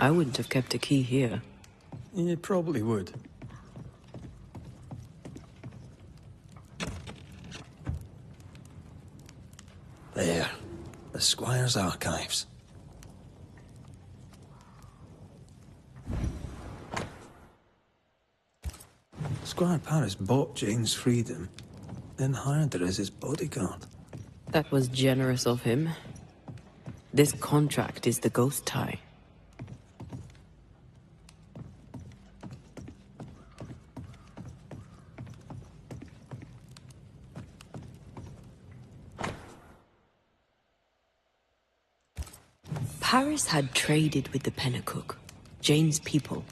I wouldn't have kept a key here. You probably would. There. The Squire's archives. Squire Paris bought Jane's freedom, then hired her as his bodyguard. That was generous of him. This contract is the ghost tie. Paris had traded with the Pennacook, Jane's people.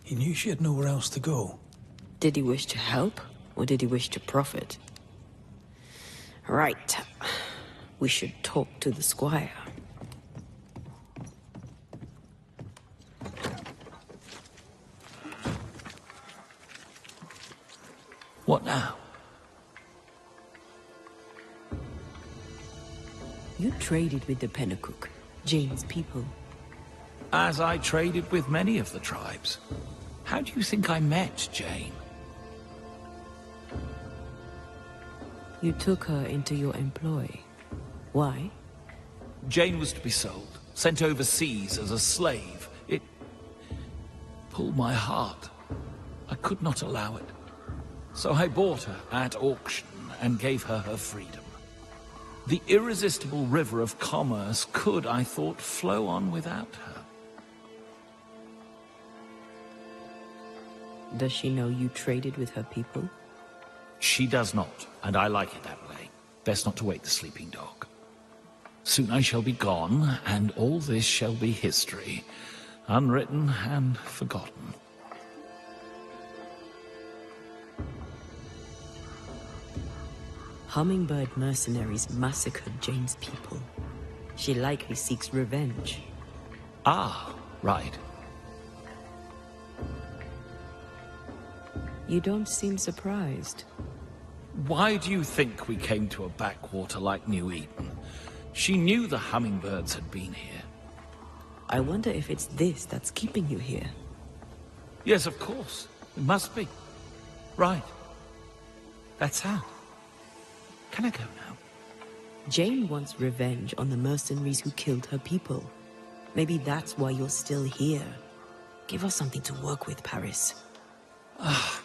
He knew she had nowhere else to go. Did he wish to help, or did he wish to profit? Right. We should talk to the Squire. What now? You traded with the Pennacook, Jane's people. As I traded with many of the tribes. How do you think I met Jane? You took her into your employ. Why? Jane was to be sold, sent overseas as a slave. It pulled my heart. I could not allow it. So I bought her at auction and gave her her freedom. The irresistible river of commerce could, I thought, flow on without her. Does she know you traded with her people? She does not, and I like it that way. Best not to wake the sleeping dog. Soon I shall be gone, and all this shall be history, unwritten and forgotten. Hummingbird mercenaries massacred Jane's people. She likely seeks revenge. Ah, right. You don't seem surprised. Why do you think we came to a backwater like New Eden? She knew the hummingbirds had been here. I wonder if it's this that's keeping you here. Yes, of course. It must be. Right. That's how. Can I go now? Jane wants revenge on the mercenaries who killed her people. Maybe that's why you're still here. Give us something to work with, Paris.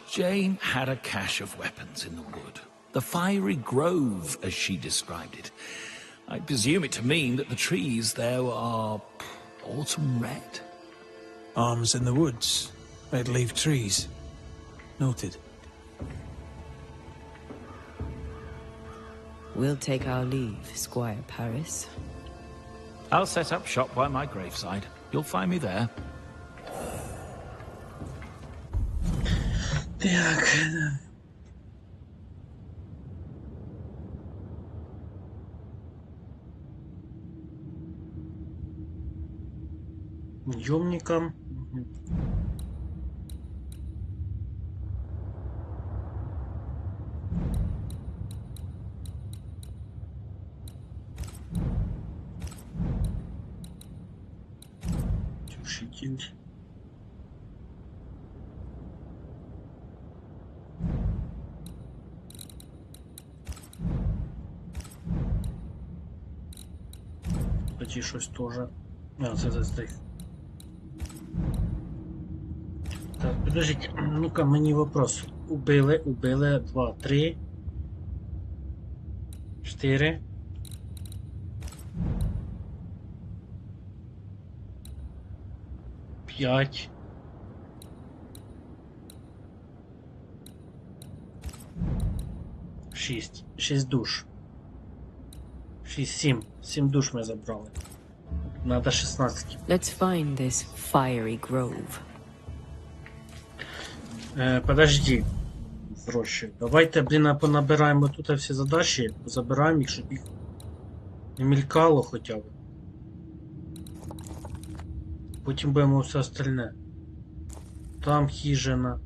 Jane had a cache of weapons in the wood. The fiery grove, as she described it. I presume it to mean that the trees there are autumn red. Arms in the woods. Red leaf trees. Noted. We'll take our leave, Squire Paris. I'll set up shop by my graveside. You'll find me there. Так. Ёмникам. Разрушитель. Тоді щось теж. А, це застриг. Так, подождите, ну-ка, мені вопрос. Убили, 2, 3, 4. 5. 6. 6 душ. 6, 7. 7 душ ми забрали. Надо 16. Let's find this fiery grove. Подожди. Проще. Давайте, блін, понабираємо тут всі задачі, забираємо їх, щоб їх не мількало хоча б. Потім будемо все остальне. Там хижина.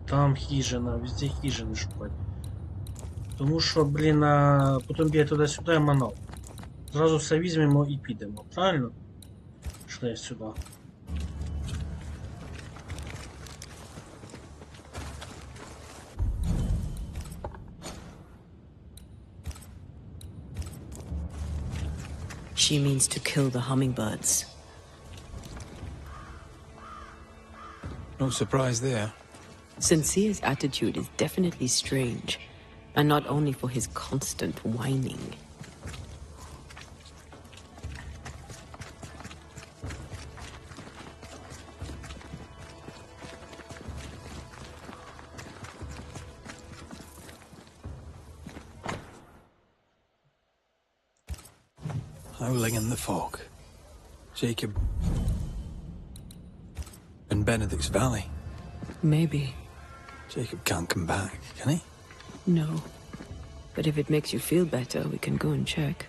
Там хижина, везде хижини шукати. Тому що, блін, потім б'є туди-сюди і манав. Зразу все візьмемо і підемо, правильно? Пішли сюди. She means to kill the hummingbirds. No surprise there. Sincere's attitude is definitely strange, and not only for his constant whining. Howling in the fog. Jacob. In Benedict's Valley. Maybe. Jacob can't come back, can he? No. But if it makes you feel better, we can go and check.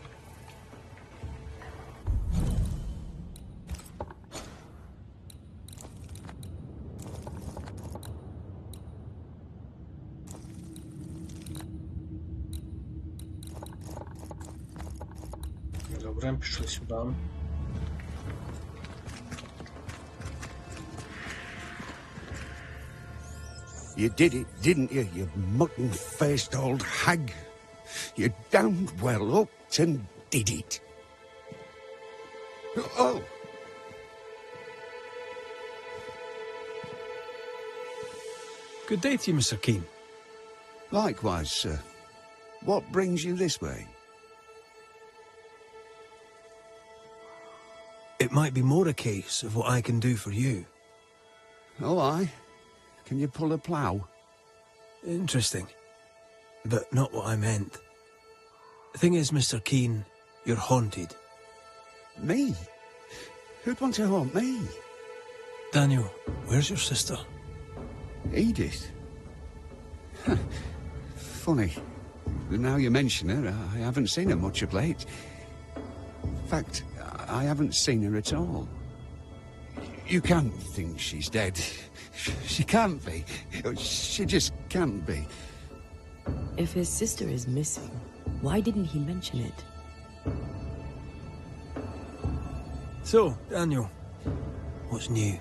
Добре, пішли сюди. You did it, didn't you, you mutton-faced old hag? You damned well upped and did it. Oh! Good day to you, Mr. Keane. Likewise, sir. What brings you this way? It might be more a case of what I can do for you. Oh, aye? Can you pull a plough? Interesting. But not what I meant. The thing is, Mr. Keane, you're haunted. Me? Who'd want to haunt me? Daniel, where's your sister? Edith? Funny. Now you mention her, I haven't seen her much of late. In fact, I haven't seen her at all. You can't think she's dead. She can't be. She just can't be. If his sister is missing, why didn't he mention it? So, Daniel, what's new?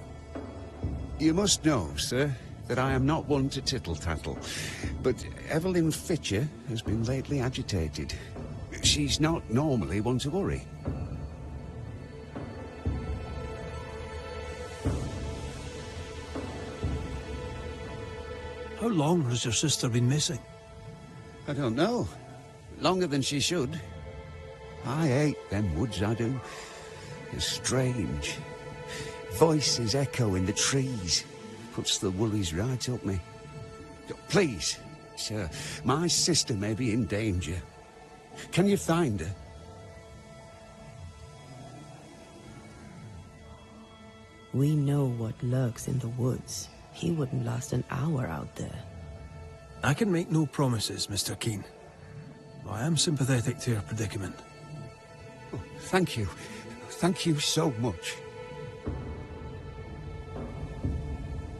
You must know, sir, that I am not one to tittle-tattle, but Evelyn Fitcher has been lately agitated. She's not normally one to worry. How long has your sister been missing? I don't know. Longer than she should. I hate them woods, I do. They're strange. Voices echo in the trees. Puts the woolies right up me. Please, sir, my sister may be in danger. Can you find her? We know what lurks in the woods. He wouldn't last an hour out there. I can make no promises, Mr. Keane. I am sympathetic to your predicament. Oh, thank you. Thank you so much.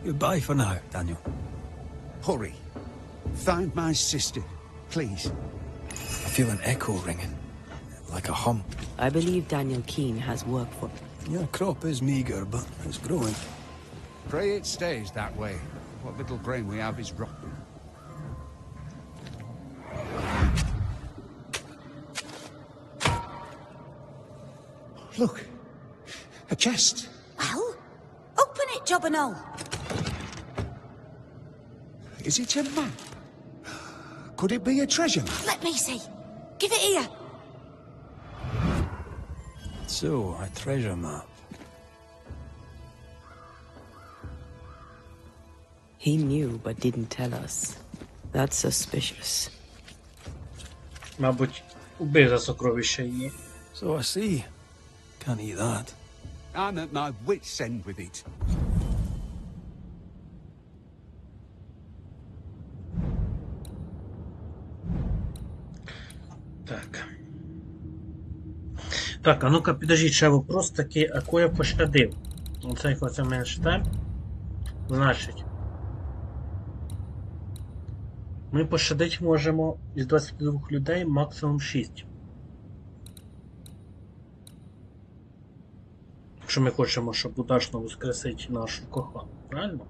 Goodbye for now, Daniel. Hurry. Find my sister, please. I feel an echo ringing, like a hum. I believe Daniel Keane has work for... Your crop is meager, but it's growing. Pray it stays that way. What little grain we have is rotten. Look, a chest. Well, open it, Job and all. Is it a map? Could it be a treasure map? Let me see. Give it here. So, a treasure map. He knew but didn't tell us. That's suspicious. Мабуть, убив за сокровища її. So I see. Can't eat that. I'm at my wit's end with it. Так. Так, а ну-ка, підождіть, ще вопрос такий, а кого я пощадив? Оце як оце менше. Значить, ми пощадити можемо із 22 людей максимум 6. Якщо ми хочемо, щоб удачно воскресити нашу кохану, правильно?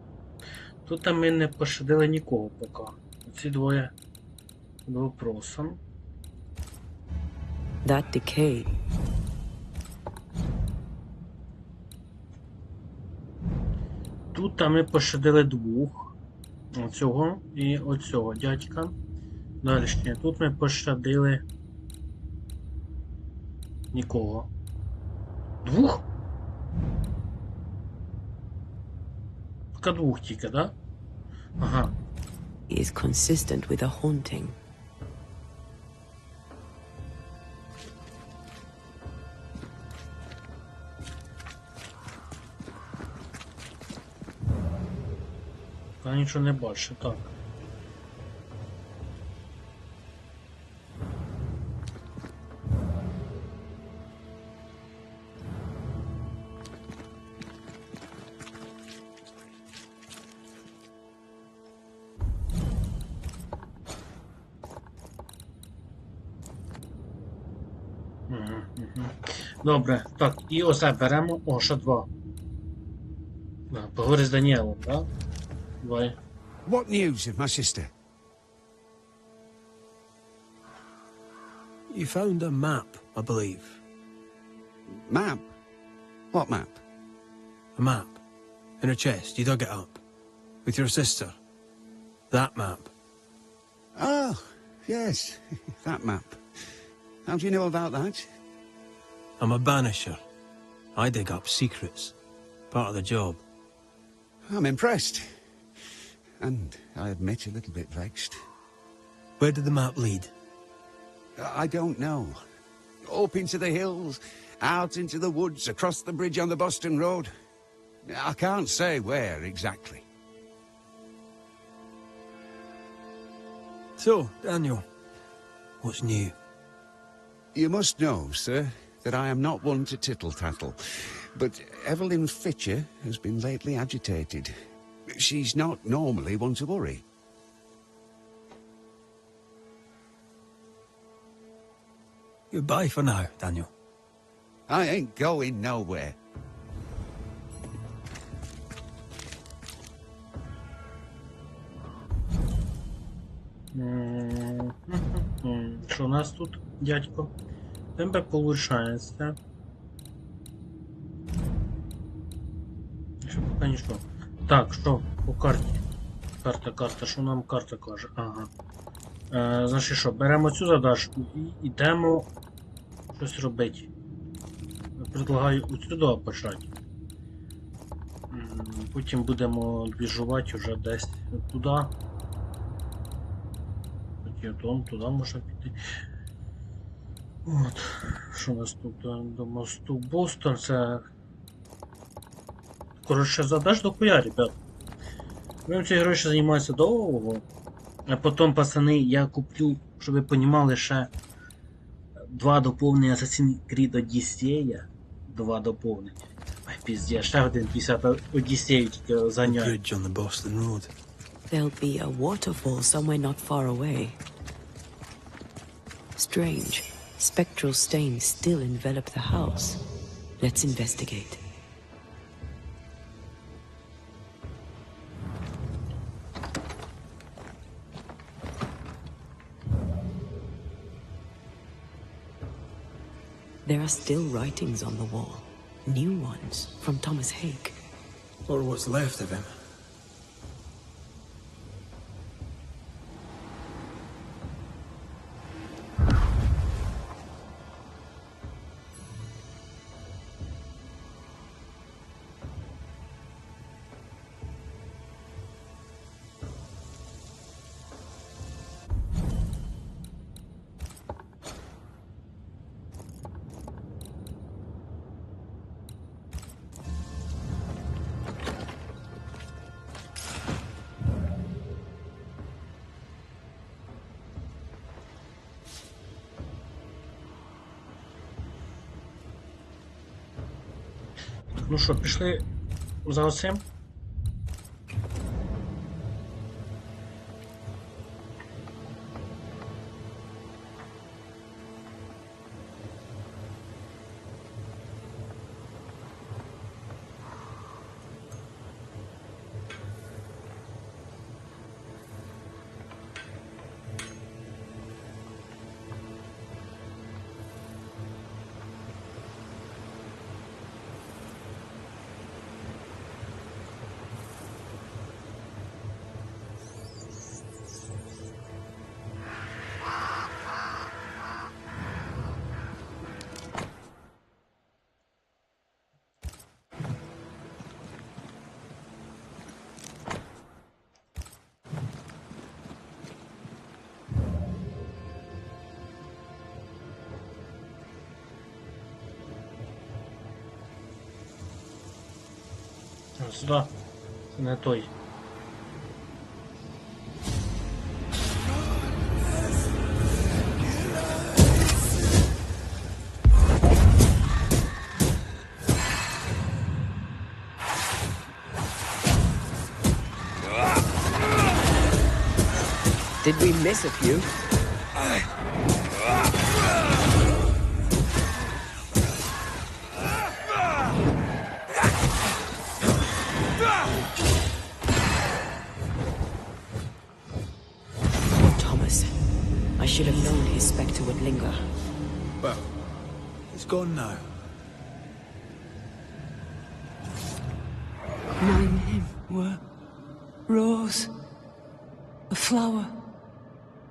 Тут ми не пощадили нікого поки. Ці двоє під вопросом. That decay. Тут ми пощадили двох. Оцього і оцього дядька. Далі. Тут ми пощадили нікого. Двох? Поки двох тільки, да? Ага. Is consistent with a haunting. Я нічого не бачу, так. Добре, так, і оце беремо. О, ще два. Поговори з Даніелом, так? Давай. What news of my sister? You found a map, I believe. Map? What map? A map. In a chest, you dug it up. With your sister. That map. Oh, yes, that map. How do you know about that? I'm a banisher. I dig up secrets. Part of the job. I'm impressed. And I admit a little bit vexed. Where did the map lead? I don't know. Up into the hills, out into the woods, across the bridge on the Boston Road. I can't say where exactly. So, Daniel, what's new? You must know, sir, that I am not one to tittle-tattle, but Evelyn Fitcher has been lately agitated. She's not normally one to worry. Goodbye for now, Daniel. I ain't going nowhere. Що у нас тут, дядько? Тебе получається. Ще поки нічого. Так, що по карті? Карта, що нам карта каже? Ага. Значить що, беремо цю задачку і йдемо щось робити. Предлагаю отсюди почати. Потім будемо двіжувати вже десь туди. Туди можна піти. От. Що у нас тут до мосту Бостон? Це... Коротше, задач до хуя, ребят. Ми в цій гроші займаюся довго. А потім, пацани, я куплю, щоб ви розуміли, ще 2 доповнення Assassin's Creed Odyssey. 2 доповнення. Ай, піздя, ще один 50 Одіссею тільки зайняю. Bridge on the Boston Road. There'll be a waterfall somewhere not far away. Strange. Spectral stains still envelop the house. Let's investigate. There are still writings on the wall. New ones from Thomas Hake. Or what's left of him. Ну що, пішли за оцим? Сюди. Це не той. Did we miss a few? Thomas. I should have known his spectre would linger. Well, it's gone now. My name were Rose, a flower.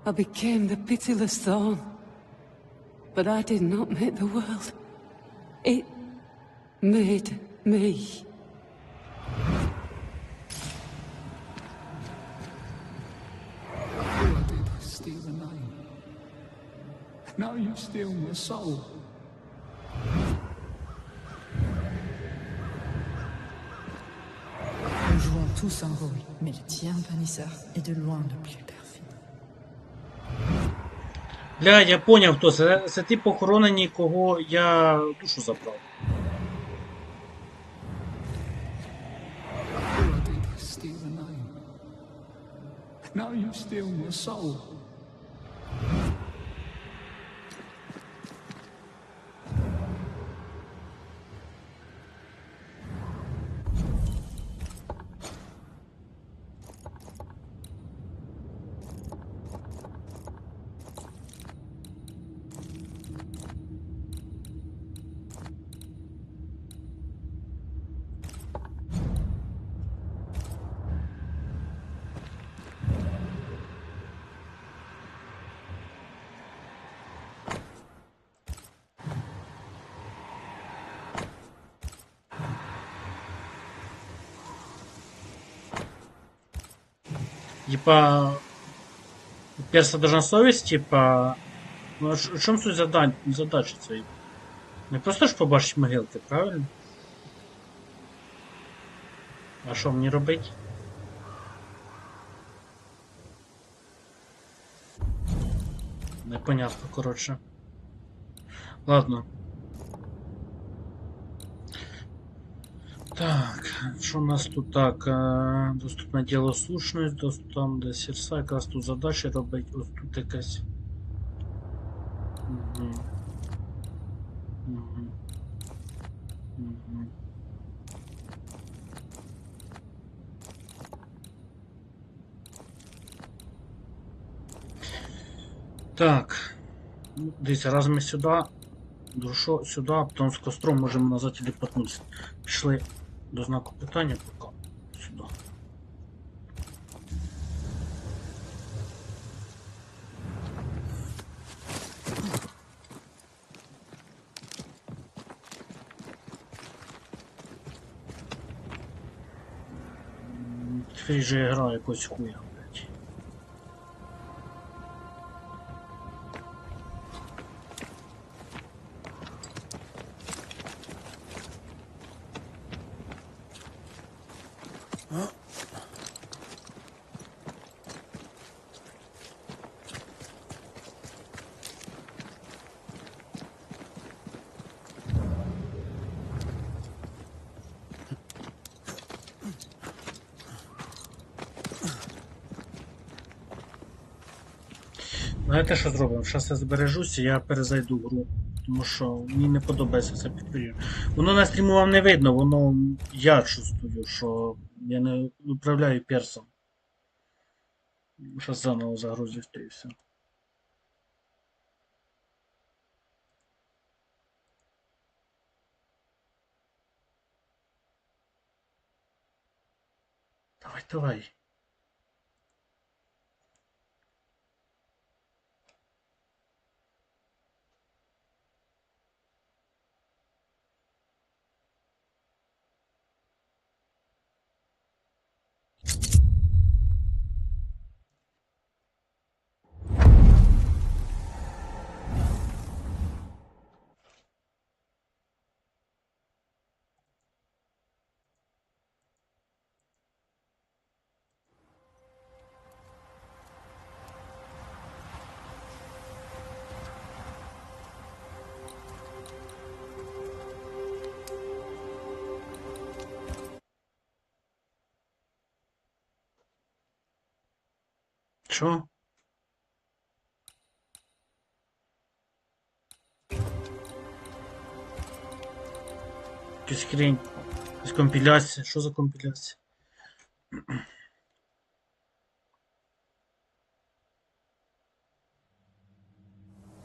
I became the pitiless thorn. But I did not make the world. It made me. All I did was steal the name. Now you steal my soul. Nous jouons tous un rôle, mais le tien, Banishers, est de loin le plus perfide. Бля, я поняв, хто це. Це ті похоронені, кого я душу забрав. All I did was steal the name. Now you steal my soul. Типа... Перса должна совість, типа... Ну, а в чому суть задачі цієї? Не просто ж побачить могилки, правильно? А що мені робити? Непонятно, коротше. Ладно. Так, що у нас тут так? Доступне діло слушність, там де сірса, якраз тут задачі робить, ось тут якась. Угу. Угу. Мгм. Так. Ну, дивіться, раз ми сюди, душу сюди, а потім з костром можемо назад телепортнутися. Пішли до знаку питання поки сюди. Цей же гра якось хуя, блядь. Знаєте, що зробимо? Зараз я збережуся, я перезайду гру. Тому що мені не подобається це підтвердження. Воно на стріму вам не видно, воно я чувствую, що я не управляю персом. Зараз заново загрузити і все. Давай, давай. Що? Якась хрень. Якась компіляція. Що за компіляція?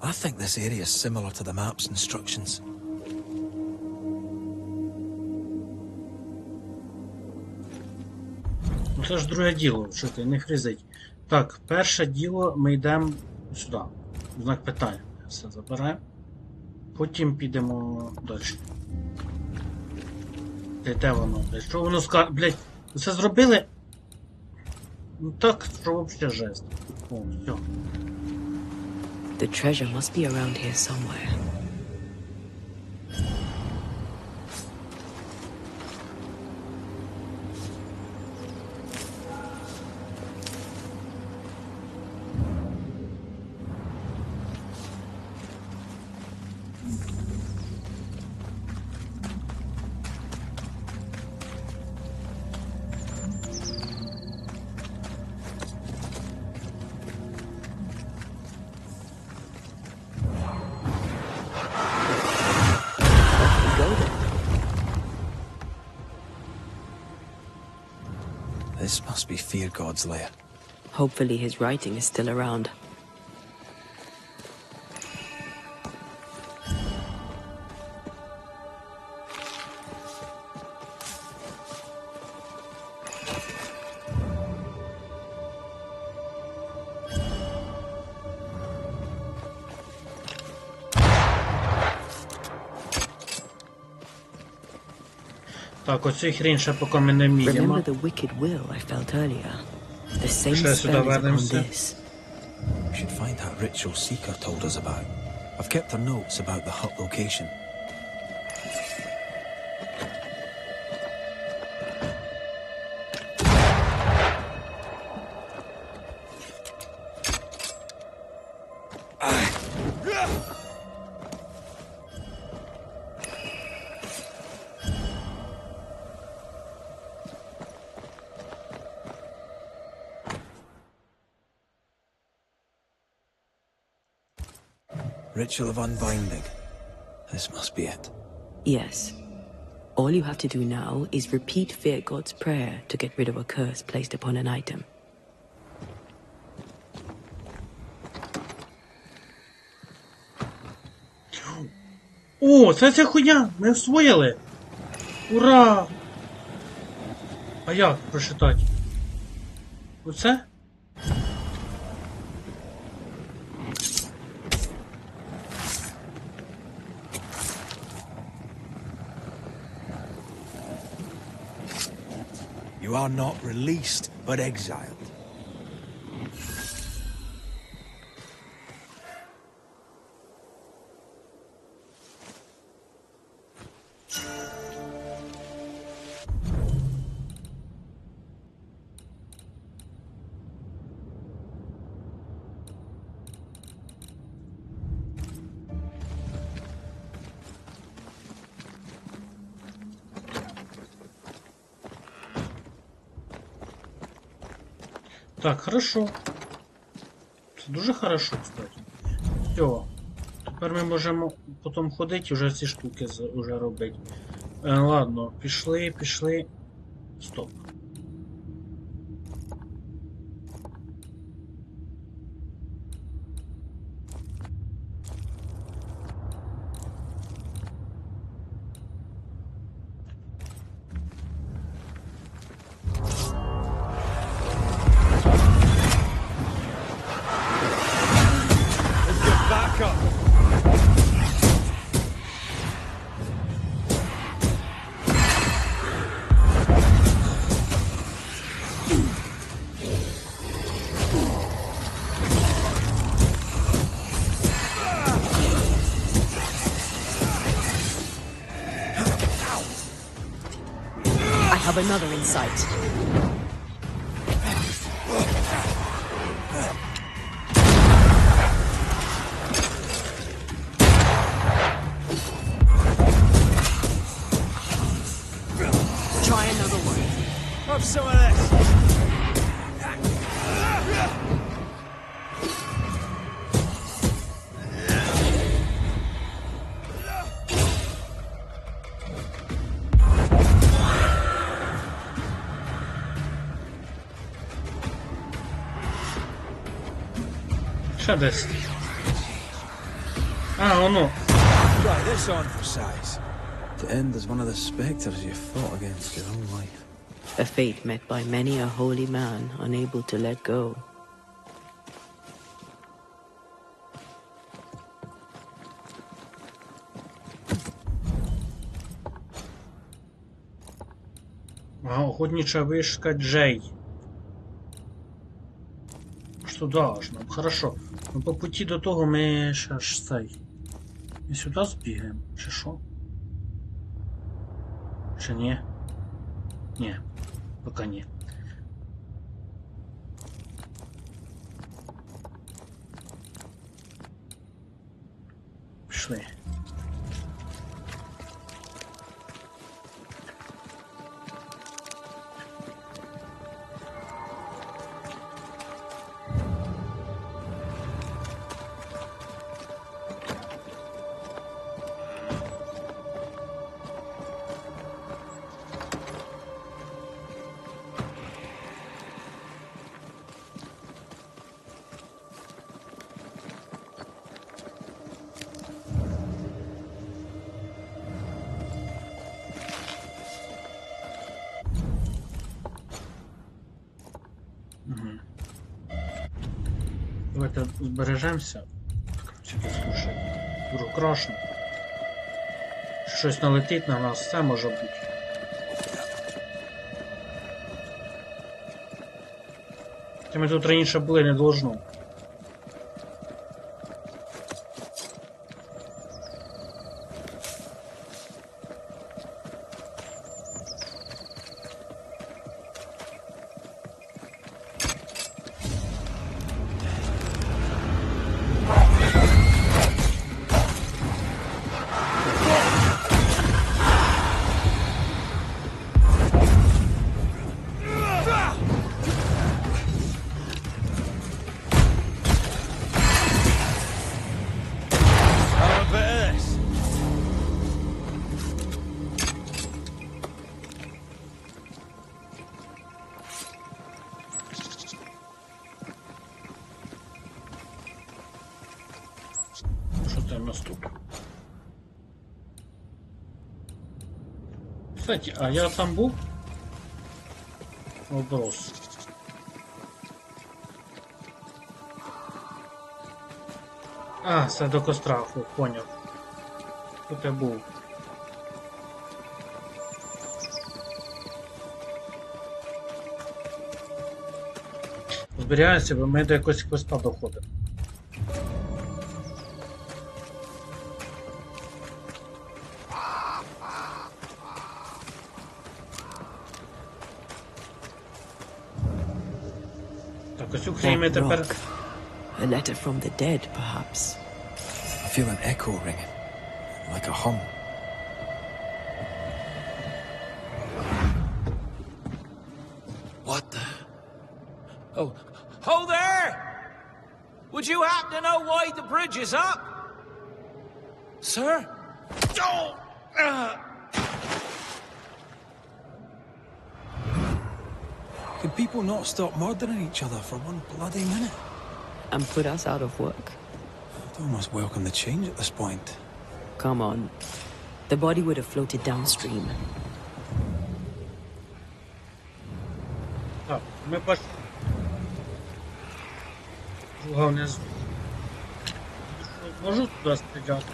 I think this area is similar to the map's instructions. Ну це ж друге діло, що ти не хризить. Так, перше діло ми йдемо сюди. Знак питання. Все забираємо. Потім підемо далі. Де воно? Блядь? Що воно ска... Блядь, це зробили? Ну так, що взагалі жесть. О, все. The treasure must be around here somewhere. This must be Fear God's lair. Hopefully his writing is still around. Так, оцю хрінь ще поки ми не вміємо. Remember the wicked will I felt earlier? The same Ще сюди spell is upon вернемося. this. We should find that ritual Seeker told us about. I've kept her notes about the hut location. Ritual of unbinding. This must be it. Yes. All you have to do now is repeat Fear God's prayer to get rid of a curse placed upon an item. О, це ця хуйня! Ми освоїли! Ура! А як прочитати? Оце? You are not released, but exiled. Так, хорошо. Це дуже хорошо, кстати. Все. Тепер ми можемо потім ходити і вже ці штуки вже робити. Ладно, пішли. Стоп. I have another in sight. Try another one. Have some of this. Що десь? А, воно. Try this on for size. To end as one of the spectres you fought against your own life. A fate met by many a holy man unable to let go. Охотничья вышка Джей. Що даш нам? Хорошо. Ну по путі до того ми ще ж цей. Ми сюди збігаємо, чи що? Чи ні? Ні, поки ні. Пішли. Давайте збережемося. Слушай, дуже крашно. Щось налетить на нас, це може бути. Та ми тут раніше були, не должно. у нас тут? Кстати, а я там був? Вопрос. А, це до костра, поняв. Тут я був. Зберігаємося, бо ми до якогось квеста доходимо. Так, ось у хрімі тепер... A letter from the dead, perhaps. I feel an echo ringing, like a hum. What the? Oh, ho there! Would you happen to know why the bridge is up? Sir? Oh! Can people not stop murdering each other for one bloody minute? And put us out of work? I'd almost welcome the change at this point. Come on. The body would have floated downstream. Так, ми пошли. Головне з... Можу туди стріляти?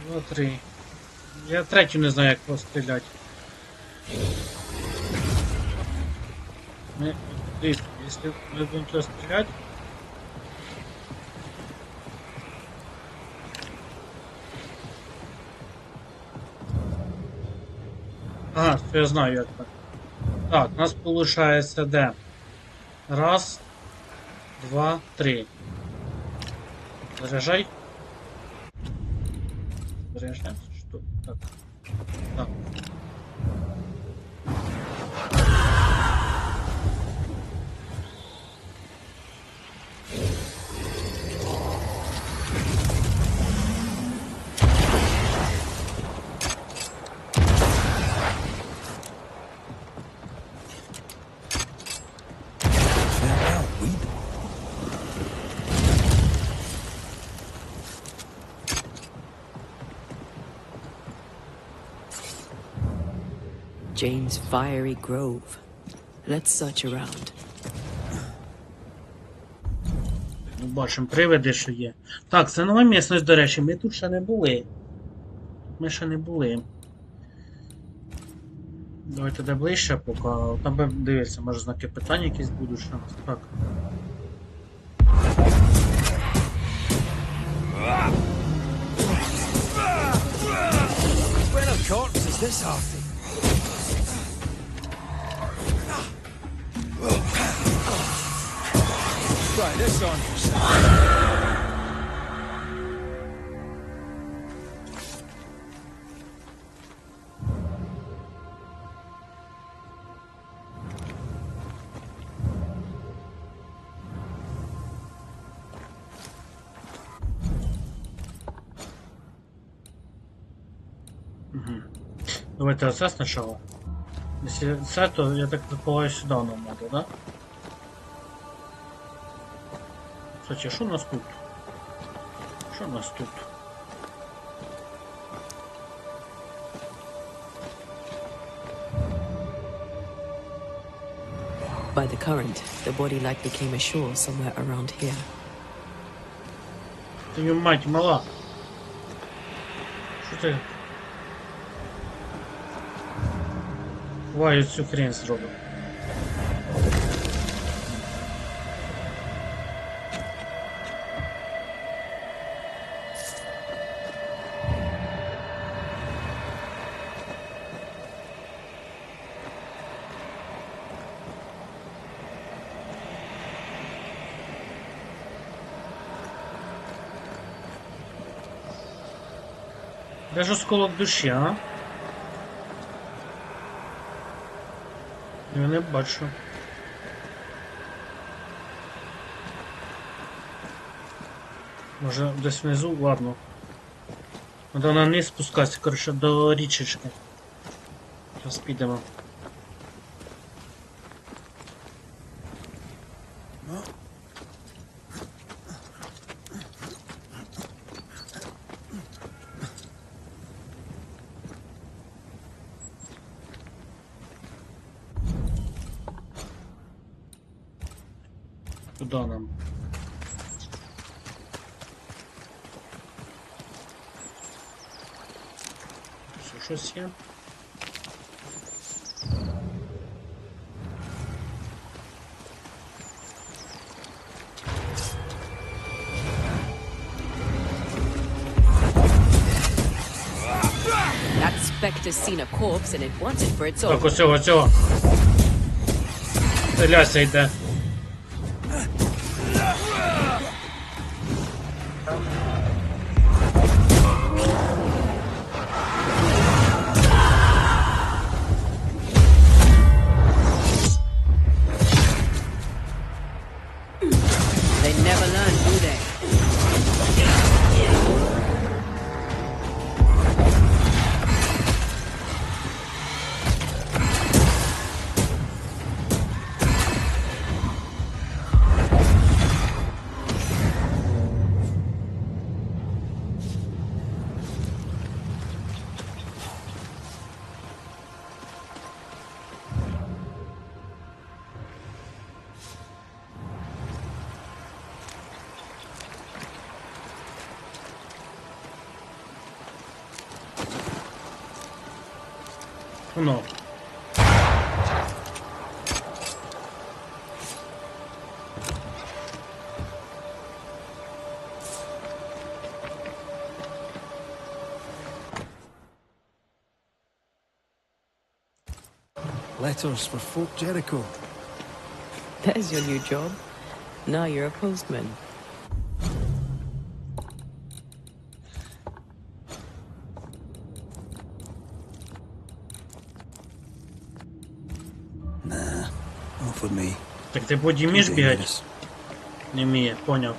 Два, три. Я третю не знаю, як постріляти. Дивіться, якщо ми будемо туди стріляти... Ага, все я знаю, як так. Так, у нас получается, де? Раз, два, три. Заряжай. Заряжай, что? Так. Так. Jane's fiery grove. Let's search around. Ми бачимо привиди, що є. Так, це нова місцевість, до речі, ми тут ще не були. Ми ще не були. Давайте де ближче, поки... Там дивіться, може знаки питання якісь будуть, що нас. Так. When of corpse is this hearty? Try this on yourself. Давайте оце спочатку. Якщо це, то я так предполагаю сюди нам надо, да? Кстати, що у нас тут? Що у нас тут? By the current, the body likely came ashore somewhere around here. Твою мать, мала! Що ти? Давай я цю хрень зроблю. Де ж осколок душі, а? Я не бачу. Може десь внизу? Ладно. Треба на низ спускатися, коротше, до річечки. Зараз підемо. Куди нам? Щось є? That specter's seen a corpse and it wants it for its own. Так, ось цього. Стріляйся йде. They never learn, do they? Ну. Letters for Folk Jericho. There's your new job. Now you're a postman. Nah, not for me. Так ти будь вмієш бігати? Не вміє, поняв.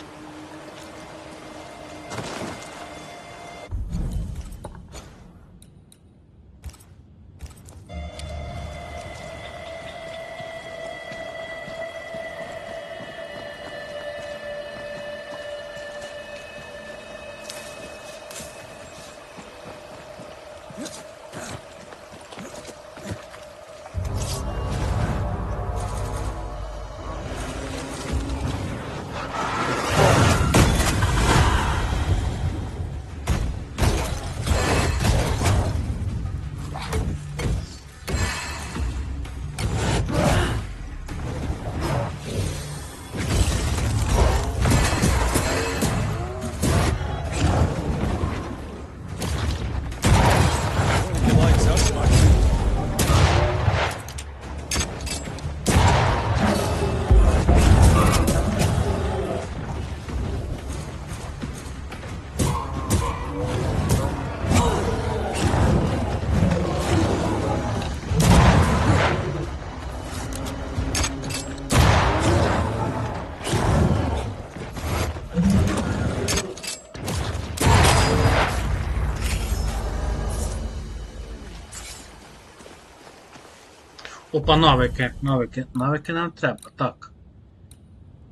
Опа, навики, навики. Навики нам треба, так.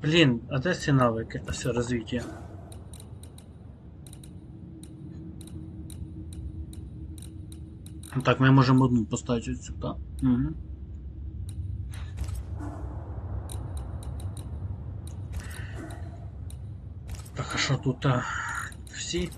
Блін, а де ці навики? А все, розвиття. Так, ми можемо одну поставити сюди. Угу. Так, а що тут? Всі?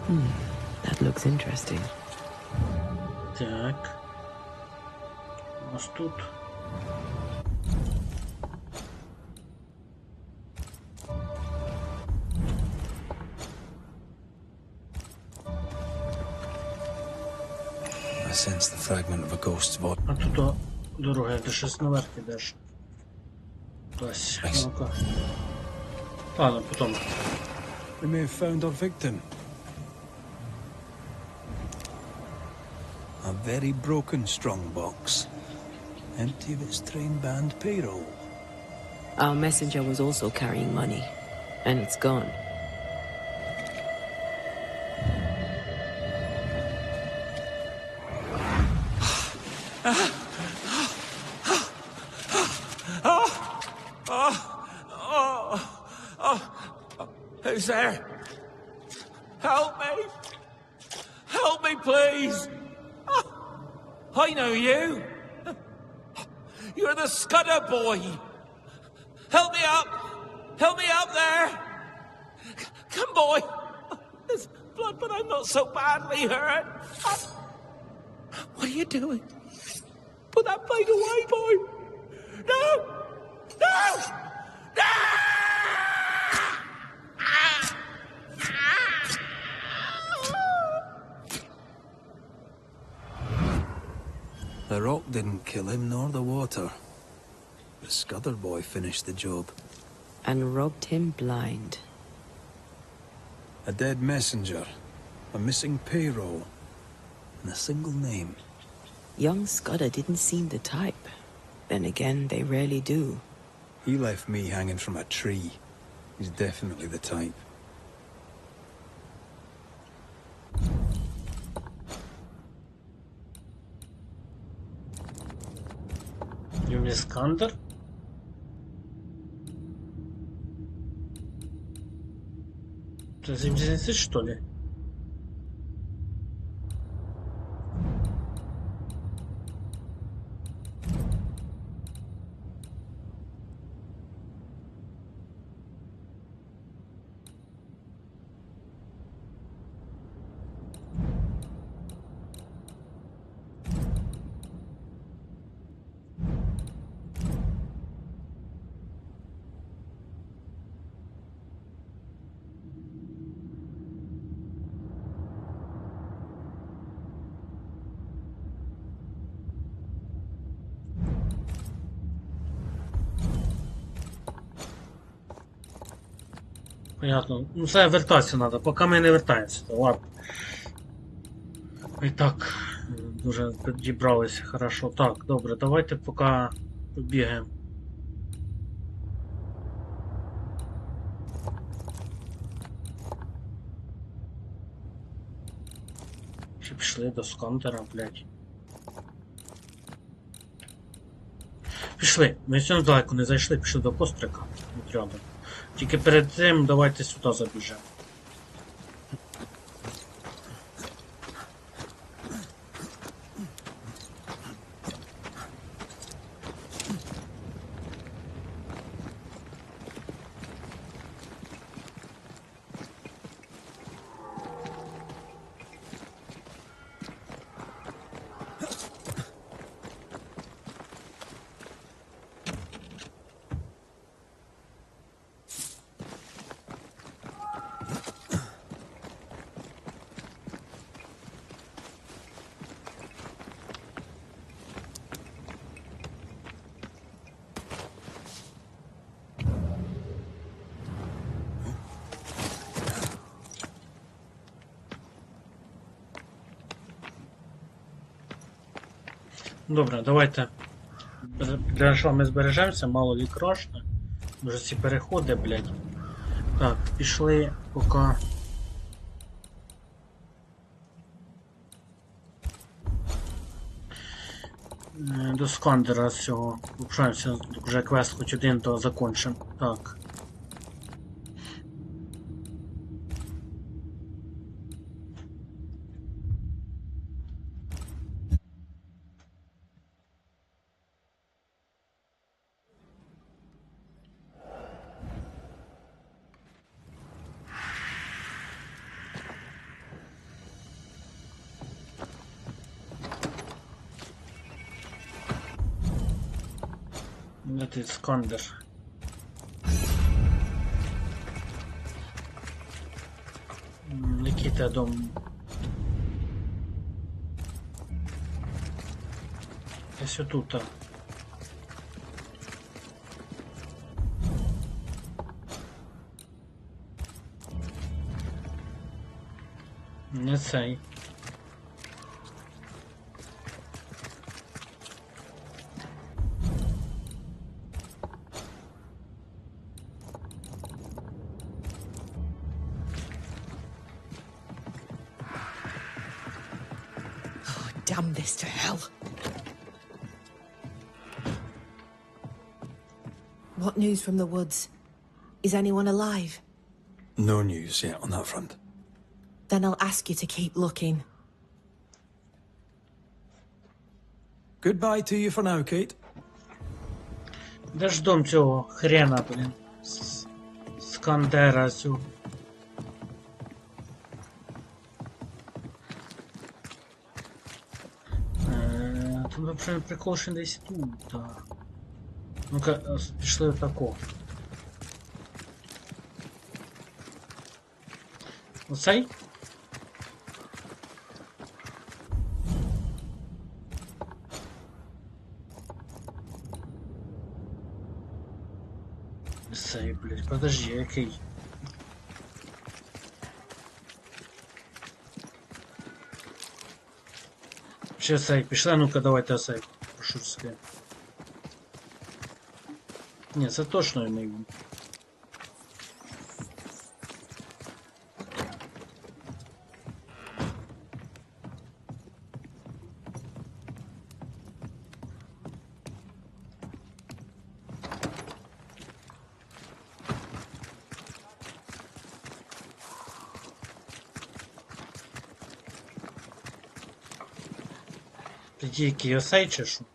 That looks interesting. Так. У нас тут. I sense the fragment of a ghost's body. А тут дорога, ти щось наверх ідеш. Ось, ну-ка. Ладно, потім. We may have found our victim. A very broken strongbox, empty of its train band payroll. Our messenger was also carrying money, and it's gone. Who's there? Help me! Help me, please! I know you! You're the Scudder boy! Help me up! Help me up there! Come, boy! There's blood, but I'm not so badly hurt! What are you doing? Put that blade away, boy! No! No! No! The rock didn't kill him, nor the water. The Scudder boy finished the job. And robbed him blind. A dead messenger, a missing payroll, and a single name. Young Scudder didn't seem the type. Then again, they rarely do. He left me hanging from a tree. He's definitely the type. Юмискандер? Это землянцы, что ли? Понятно. Ну це вертатися треба, поки ми не вертаємося, то ладно. І так, дуже підібралися, хорошо. Так, добре, давайте поки побігаємо. Чи пішли до скантера, блядь. Пішли, ми сьогодні далеко не зайшли, пішли до кострика. От рядом. Тільки перед цим давайте сюди забіжемо. Добре, давайте. Для що ми збережемося, мало лі крошне. Може ці переходи, блядь. Так, пішли поки. До скандера з цього. Впшаємося, вже квест хоч один, то закончим. Так. Это Искандер. Никита дом. Ось тут. Не цей. Damn this to hell. What news from the woods? Is anyone alive? No news yet on that front. Then I'll ask you to keep looking. Goodbye to you for now, Kate. Де ж дом цього хрена, блін? Скандера цього. Тут взагалі прикол, що десь тут. Ну-ка, пішли отако. Оцей? Цей, блядь, подожди, який? Ще цей, пішли, ну-ка, давайте цей. Шурське. Ні, це точно не він. Тоді який осей чи що?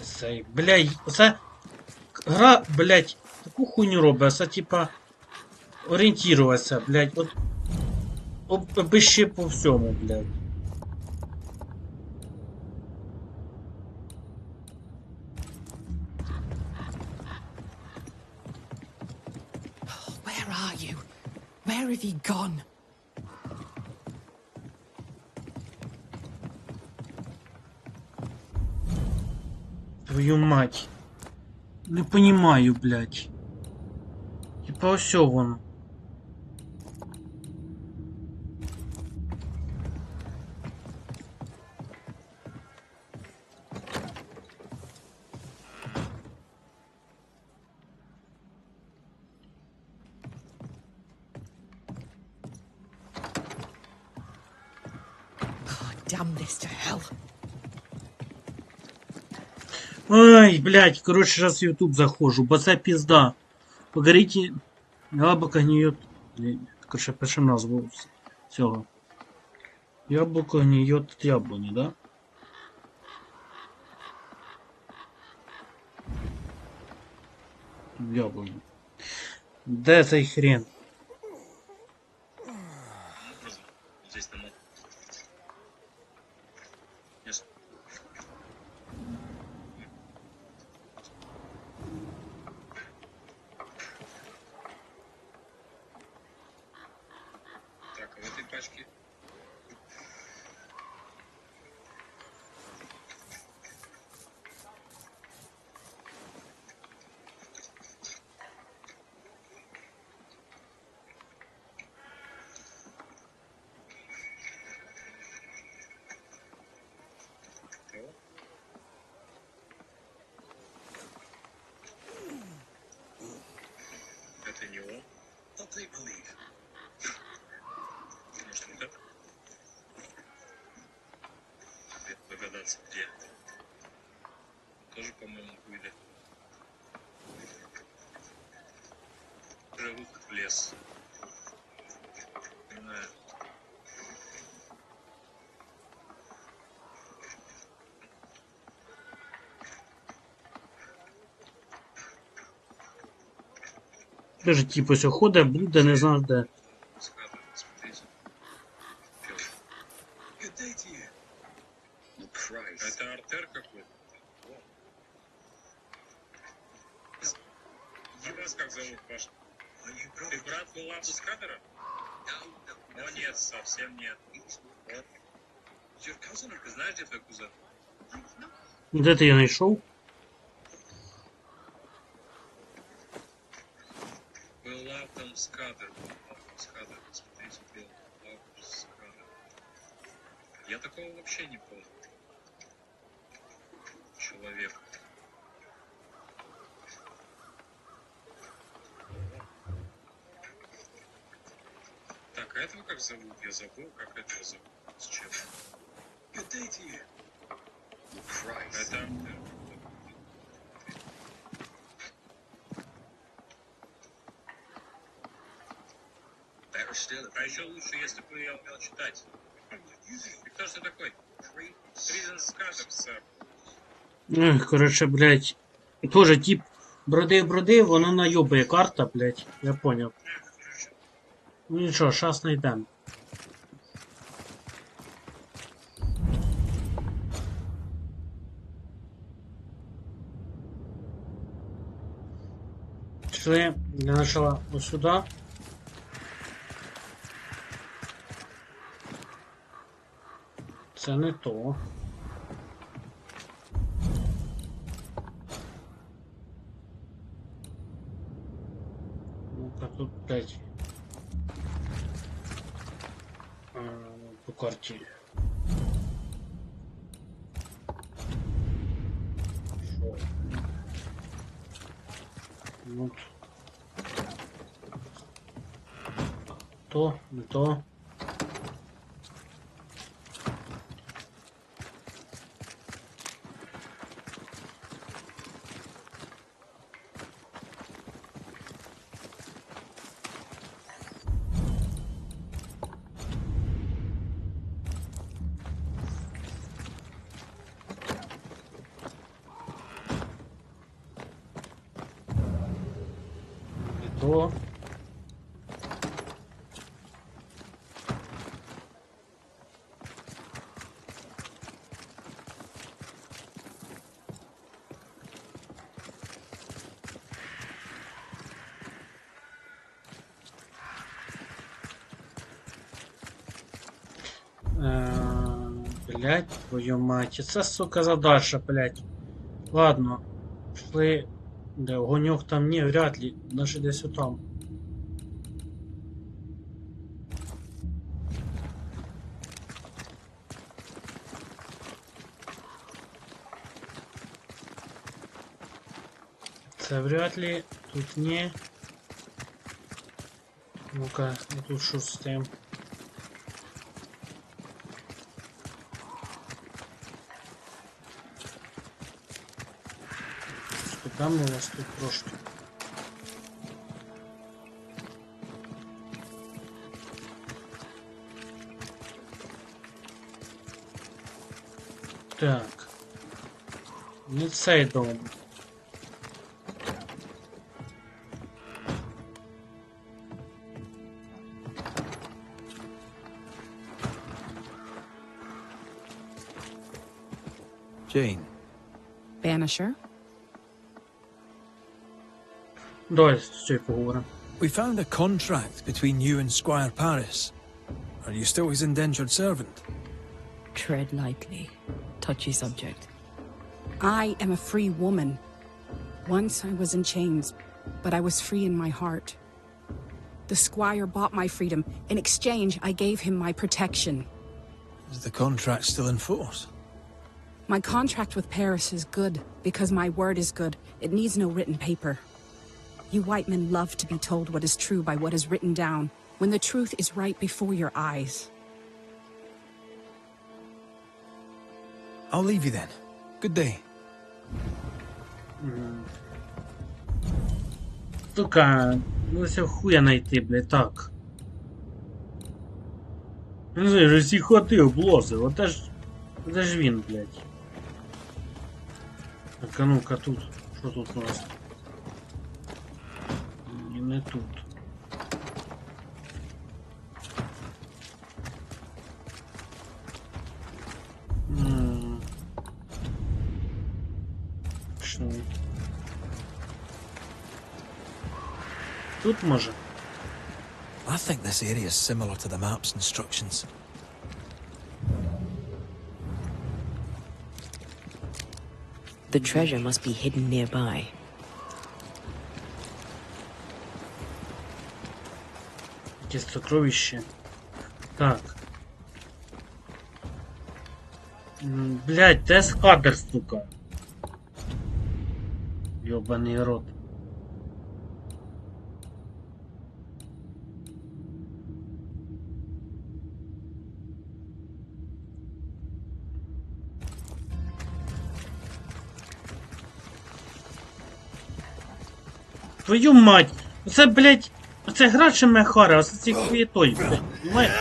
Осей. Блядь, оце гра, блядь, таку хуйню робить, це типа орієнтуватися, блядь, от обище по всьому, блядь. Where are you? Where have you gone? Твою мать. Не понимаю, блядь. Типа осё вон. Damn this to hell. Ай, блядь, короче, сейчас в YouTube захожу, бо це пизда. Погорите, яблоко гниет. Короче, пишем назву цього. Яблоко гниет от яблони, да? Яблони. Де цей хрен? Здесь там. Ясно. Так, а в этой пачке это не он. What they believe. Может, не так? Догадаться, где. Тоже, по-моему, были. Уже выход в лес. Не знаю. Даже типу все ходить, блюде, не знаю де. Смотрите. Пёс. Это арт. вас как зовут ваш? Ты брат Лулафа с кадра? О, нет, совсем нет. Вот. Ты знаешь, где твой кузен? Де ти його знайшов? Был Лавтом с кадр. Смотри. Лавтом с кадр. Я такого вообще не помню. Человек. Так, а этого как зовут? Я забыл, как этого зовут. С чем? Это... А еще лучше, если бы я умел читать. И кто же ты такой? Призен с кадром, сэр. Короче, блядь. Тоже тип бродив, воно найобує карта, блядь. Я понял. Ну нічого, щас знайдем. Пішли для начала ось сюди. Це не то. Ну-ка тут 5. По карті. Що? Ну. То, не то. То. Блять, твою мать. Це, сука, задача, блять. Ладно. Пішли. Де, огоньок там ні, вряд ли. Наші десь отам. Це вряд ли. Тут ні. Ну-ка, тут що з тим? Там у нас тут трошки. Так. Не цей дом. Jane. Banisher? Давай з цією поговоримо. We found a contract between you and Squire Paris. Are you still his indentured servant? Tread lightly. Touchy subject. I am a free woman. Once I was in chains, but I was free in my heart. The squire bought my freedom. In exchange, I gave him my protection. Is the contract still in force? My contract with Paris is good, because my word is good. It needs no written paper. You white men love to be told what is true by what is written down, when the truth is right before your eyes. I'll leave you then. Good day. Сука, ну все хуя найти, блядь, так. Не знаю, вже всі хоти облозив, оте ж він, блядь. Так, а ну-ка тут, що тут у нас? І не тут. Що? тут може? I think this area is similar to the map's instructions. The treasure must be hidden nearby. Якесь сокровище. Так. Блять, де скадер, сука? Ёбаний рот. Твою мать! Оце, блять, оце гра чи мехара, оце ці хуєтой, блять. Понимаєш?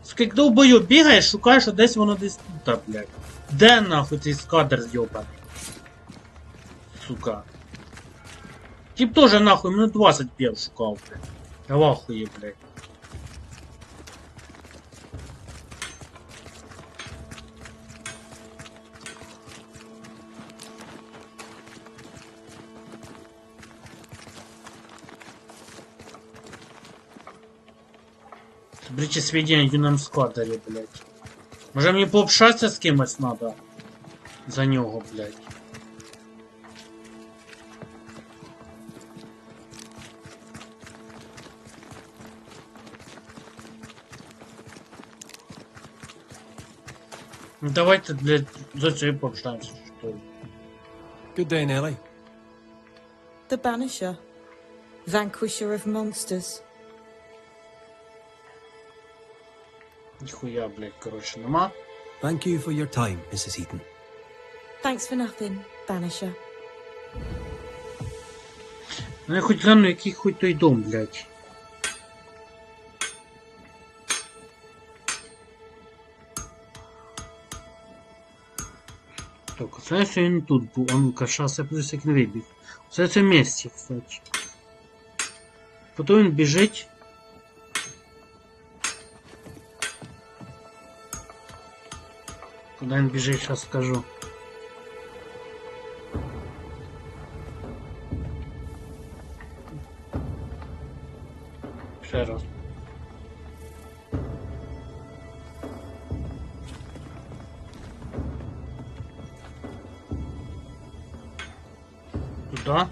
Сука, як довбойоб бігаєш, шукаєш, а десь воно десь тут, блять. Де нахуй цей скадер зйобаний? Сука. Тип тоже нахуй минут 20 бігав шукав, блять. Я в ахуї, блять. Соберите сведения о юном складере, блядь. Може мені пообщатися з кимось надо? За нього, блядь. Ну давайте, блядь, за це і пообщаємося, що ли. Good day, Nelly. The Banisher, vanquisher of monsters. Ніхуя, блядь, коротше, нема. Thank you for your time, Mrs. Eaton. Thanks for nothing, Banisher. Ну я хоч гляну, який хуй той дом, блядь. Так, оце що він тут був. А ну-ка, щас я плюс як не вибіг. Це місце, кстати. Потім він біжить. Куди він біжить, зараз скажу. Ще раз. Туди.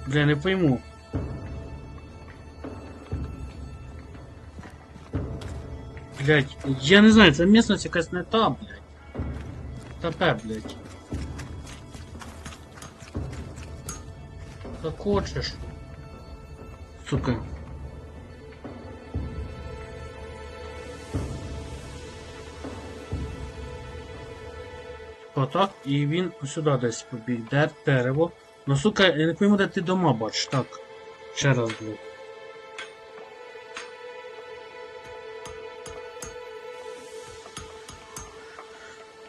Бля, не пойму. Блять, я не знаю, це місцевість якась не та, блять. Тапе, блять. Как хочеш. Сука. Отак, і він сюди десь побіг. Де дерево. Ну, сука, я не пойму, де ти дома бачиш. Так. Ще раз, блядь.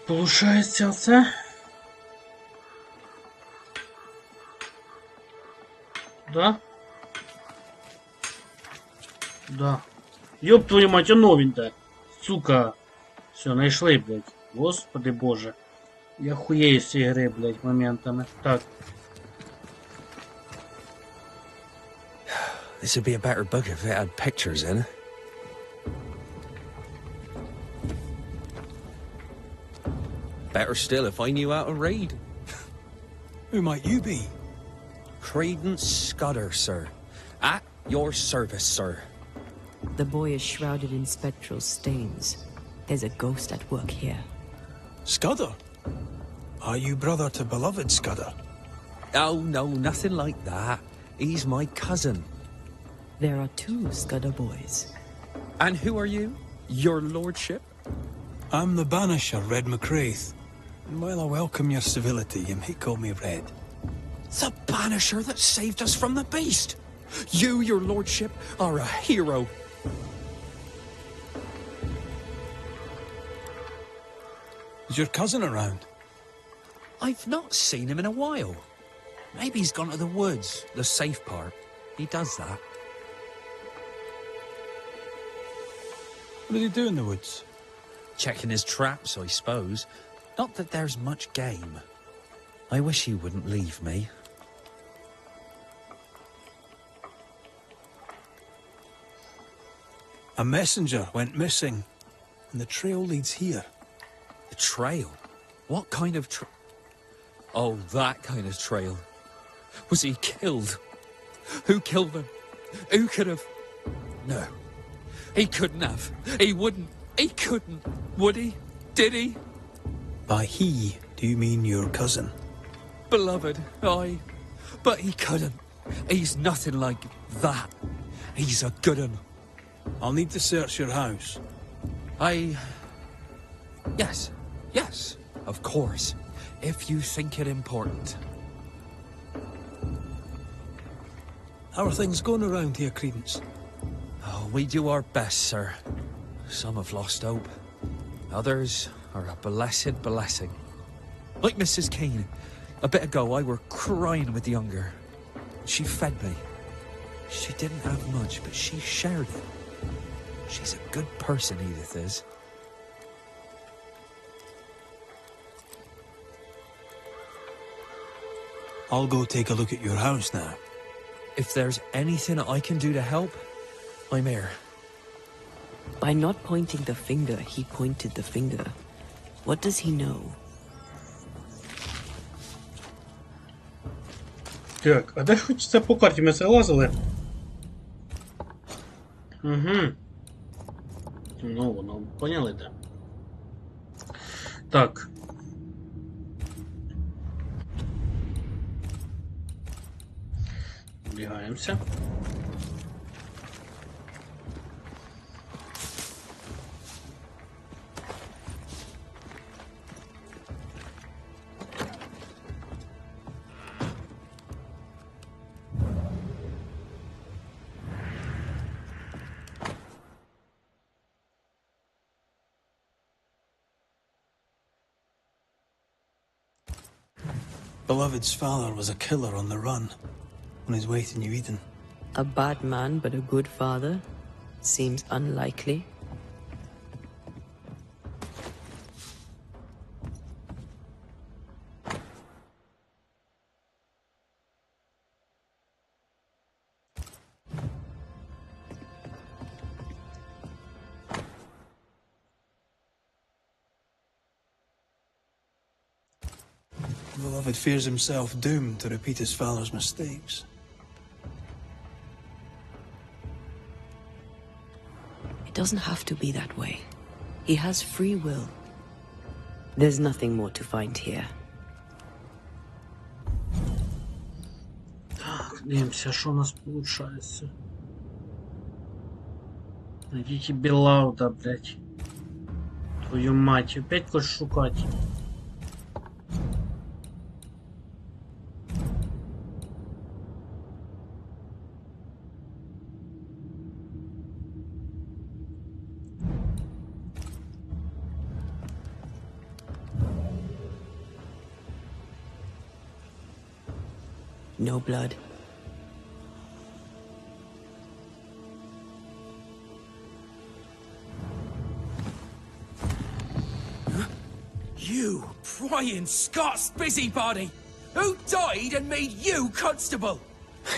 Получається це. Да? Да. Ёб твою мать, а новенькая. Сука. Все, нашли, блядь. Господи боже. Я хуею з цієї гри, блядь, моментами. Так. This would be a better book if it had pictures in. Better still if I knew how to read. Who might you be? Credence Scudder, sir. At your service, sir. The boy is shrouded in spectral stains. There's a ghost at work here. Scudder? Are you brother to beloved Scudder? Oh, no, nothing like that. He's my cousin. There are two Scudder boys. And who are you? Your lordship? I'm the Banisher, Red McCraith. And while I welcome your civility, you may call me Red. The Banisher that saved us from the beast! You, your lordship, are a hero. Is your cousin around? I've not seen him in a while. Maybe he's gone to the woods, the safe part. He does that. What did he do in the woods? Checking his traps, I suppose. Not that there's much game. I wish you wouldn't leave me. A messenger went missing, and the trail leads here. The trail? What kind of Oh, that kind of trail. Was he killed? Who killed him? Who could have? No. He couldn't have. He wouldn't. He couldn't. Would he? Did he? By he, do you mean your cousin? Beloved, aye. But he couldn't. He's nothing like that. He's a good un. I'll need to search your house. Yes. Yes, of course. If you think it important. How are things going around here, Credence? Oh, we do our best, sir. Some have lost hope. Others are a blessed blessing. Like Mrs. Kane. A bit ago, I were crying with hunger. She fed me. She didn't have much, but she shared it. She's a good person, Edith is. I'll go take a look at your house now. If there's anything I can do to help, I'm here. By not pointing the finger, he pointed the finger. What does he know? Так, а де хоч це по карті ми це лазили? Угу. Ну, воно, поняли, де. Так. Вбігаємося. Beloved's father was a killer on the run, on his way to New Eden. A bad man, but a good father? Seems unlikely. Beloved fears himself doomed to repeat his father's mistakes. It doesn't have to be that way. He has free will. There's nothing more to find here. Так, дивимося, що у нас виходить. Найдите Белауда, блядь. Твою мать, опять хочешь шукать? No blood. You prying Scots busybody! Who died and made you constable?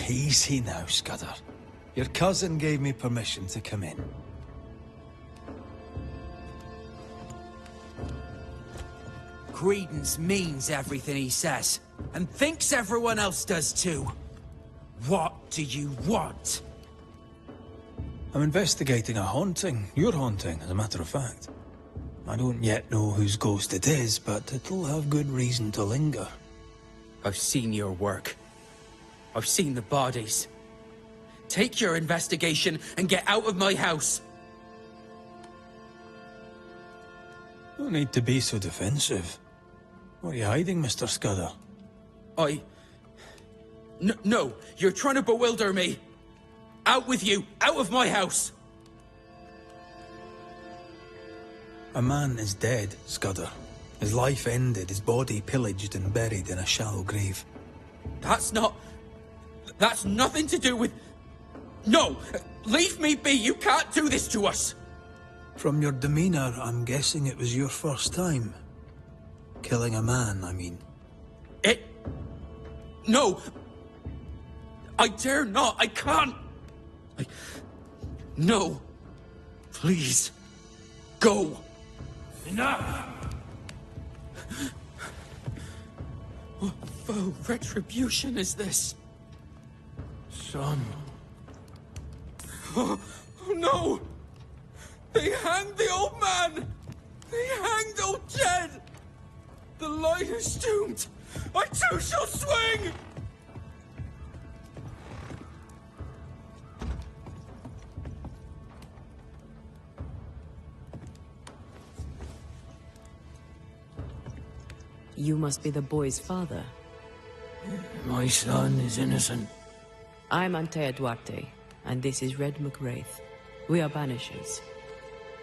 Easy now, Scudder. Your cousin gave me permission to come in. Credence means everything he says, and thinks everyone else does too. What do you want? I'm investigating a haunting. Your haunting, as a matter of fact. I don't yet know whose ghost it is, but it'll have good reason to linger. I've seen your work. I've seen the bodies. Take your investigation and get out of my house. No need to be so defensive. What are you hiding, Mr. Scudder? No, you're trying to bewilder me. Out with you, out of my house. A man is dead, Scudder. His life ended, his body pillaged and buried in a shallow grave. That's nothing to do with... No! Leave me be! You can't do this to us! From your demeanor, I'm guessing it was your first time. Killing a man, I mean. No! I dare not! I can't! No! Please! Go! Enough! What foul retribution is this? Son. Oh no! They hanged the old man! They hanged old Jed! The light is doomed! I too shall swing! You must be the boy's father. My son is innocent. I'm Antea Duarte, and this is Red McWraith. We are Banishers.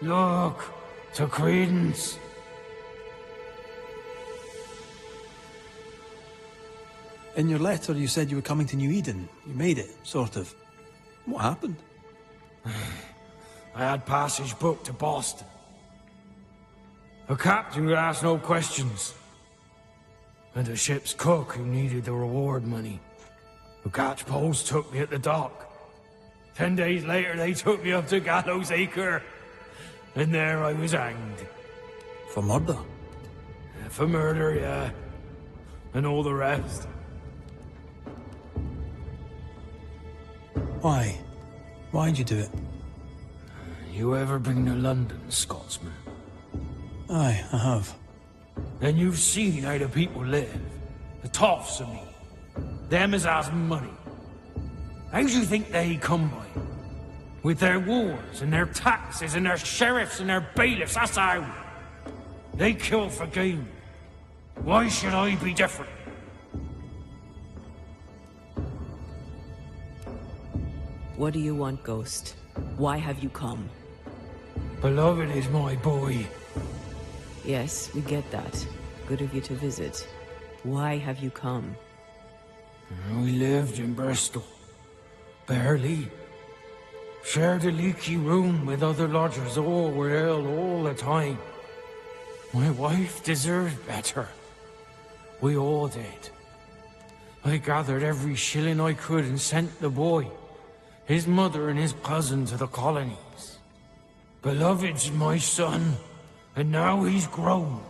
Look, to Credence. In your letter, you said you were coming to New Eden. You made it, sort of. What happened? I had passage booked to Boston. A captain who asked no questions. And a ship's cook who needed the reward money. The catch post took me at the dock. 10 days later, they took me up to Gallows Acre. And there I was hanged. For murder? For murder, yeah. And all the rest. Why? Why'd you do it? You ever been to London, Scotsman? Aye, I have. Then you've seen how the people live. The toffs, I mean. Them as has money. How do you think they come by? With their wars, and their taxes, and their sheriffs, and their bailiffs, that's how. They kill for gain. Why should I be different? What do you want, Ghost? Why have you come? Beloved is my boy. Yes, we get that. Good of you to visit. Why have you come? We lived in Bristol. Barely. Shared a leaky room with other lodgers. All were ill all the time. My wife deserved better. We all did. I gathered every shilling I could and sent the boy, his mother and his cousin to the colonies. Beloved's my son, and now he's grown.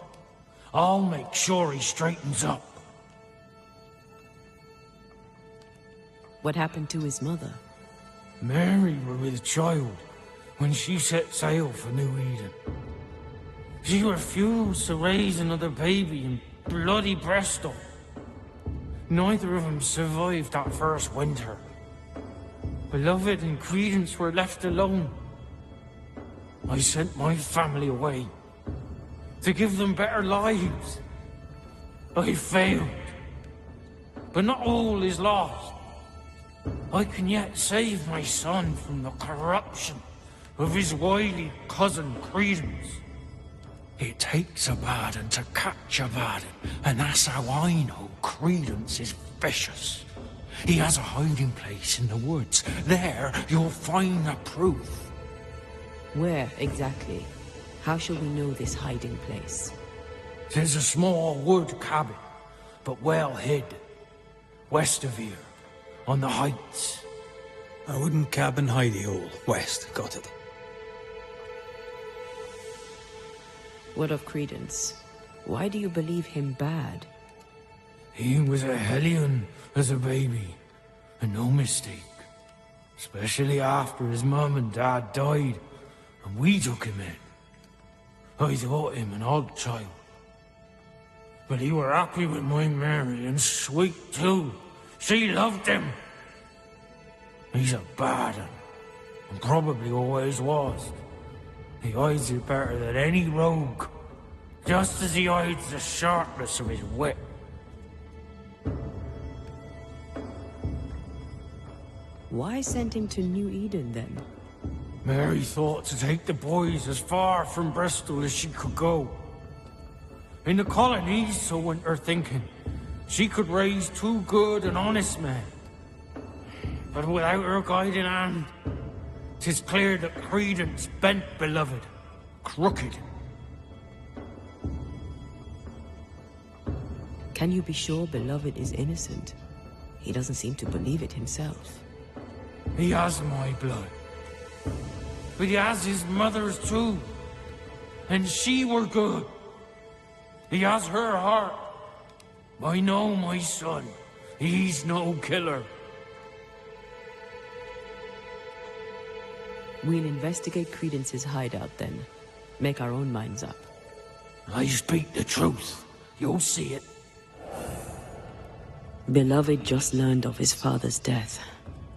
I'll make sure he straightens up. What happened to his mother? Mary were with child when she set sail for New Eden. She refused to raise another baby in bloody Bristol. Neither of them survived that first winter. Beloved and Credence were left alone. I sent my family away to give them better lives. I failed. But not all is lost. I can yet save my son from the corruption of his wily cousin Credence. It takes a bad one to catch a bad one, and that's how I know Credence is vicious. He has a hiding place in the woods. There, you'll find the proof. Where, exactly? How shall we know this hiding place? There's a small wood cabin, but well hid. West of here, on the heights. A wooden cabin hidey hole, west, got it. What of Credence? Why do you believe him bad? He was a hellion as a baby, and no mistake. Especially after his mum and dad died, and we took him in. I thought him an odd child. But he were happy with my Mary, and sweet too. She loved him. He's a bad one, and probably always was. He hides it better than any rogue, just as he hides the sharpness of his wit. Why send him to New Eden, then? Mary thought to take the boys as far from Bristol as she could go. In the colonies, so went her thinking, she could raise two good and honest men. But without her guiding hand, 'tis clear that Credence bent Beloved, crooked. Can you be sure beloved is innocent? He doesn't seem to believe it himself. He has my blood. But he has his mother's too. And she were good. He has her heart. I know my son. He's no killer. We'll investigate Credence's hideout then. Make our own minds up. I speak the truth. You'll see it. Beloved just learned of his father's death.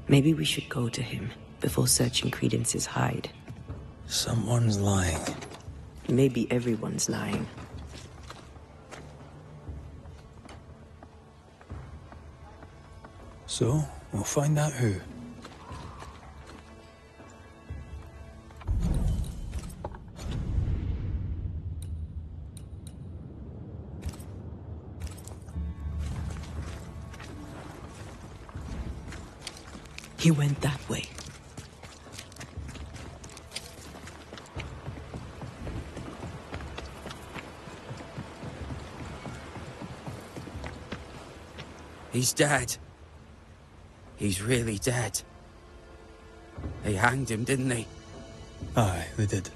Maybe we should go to him before searching Credence's hide. Someone's lying. Maybe everyone's lying. So, we'll find out who. He went that way. He's dead. He's really dead. They hanged him, didn't they? Aye, they did.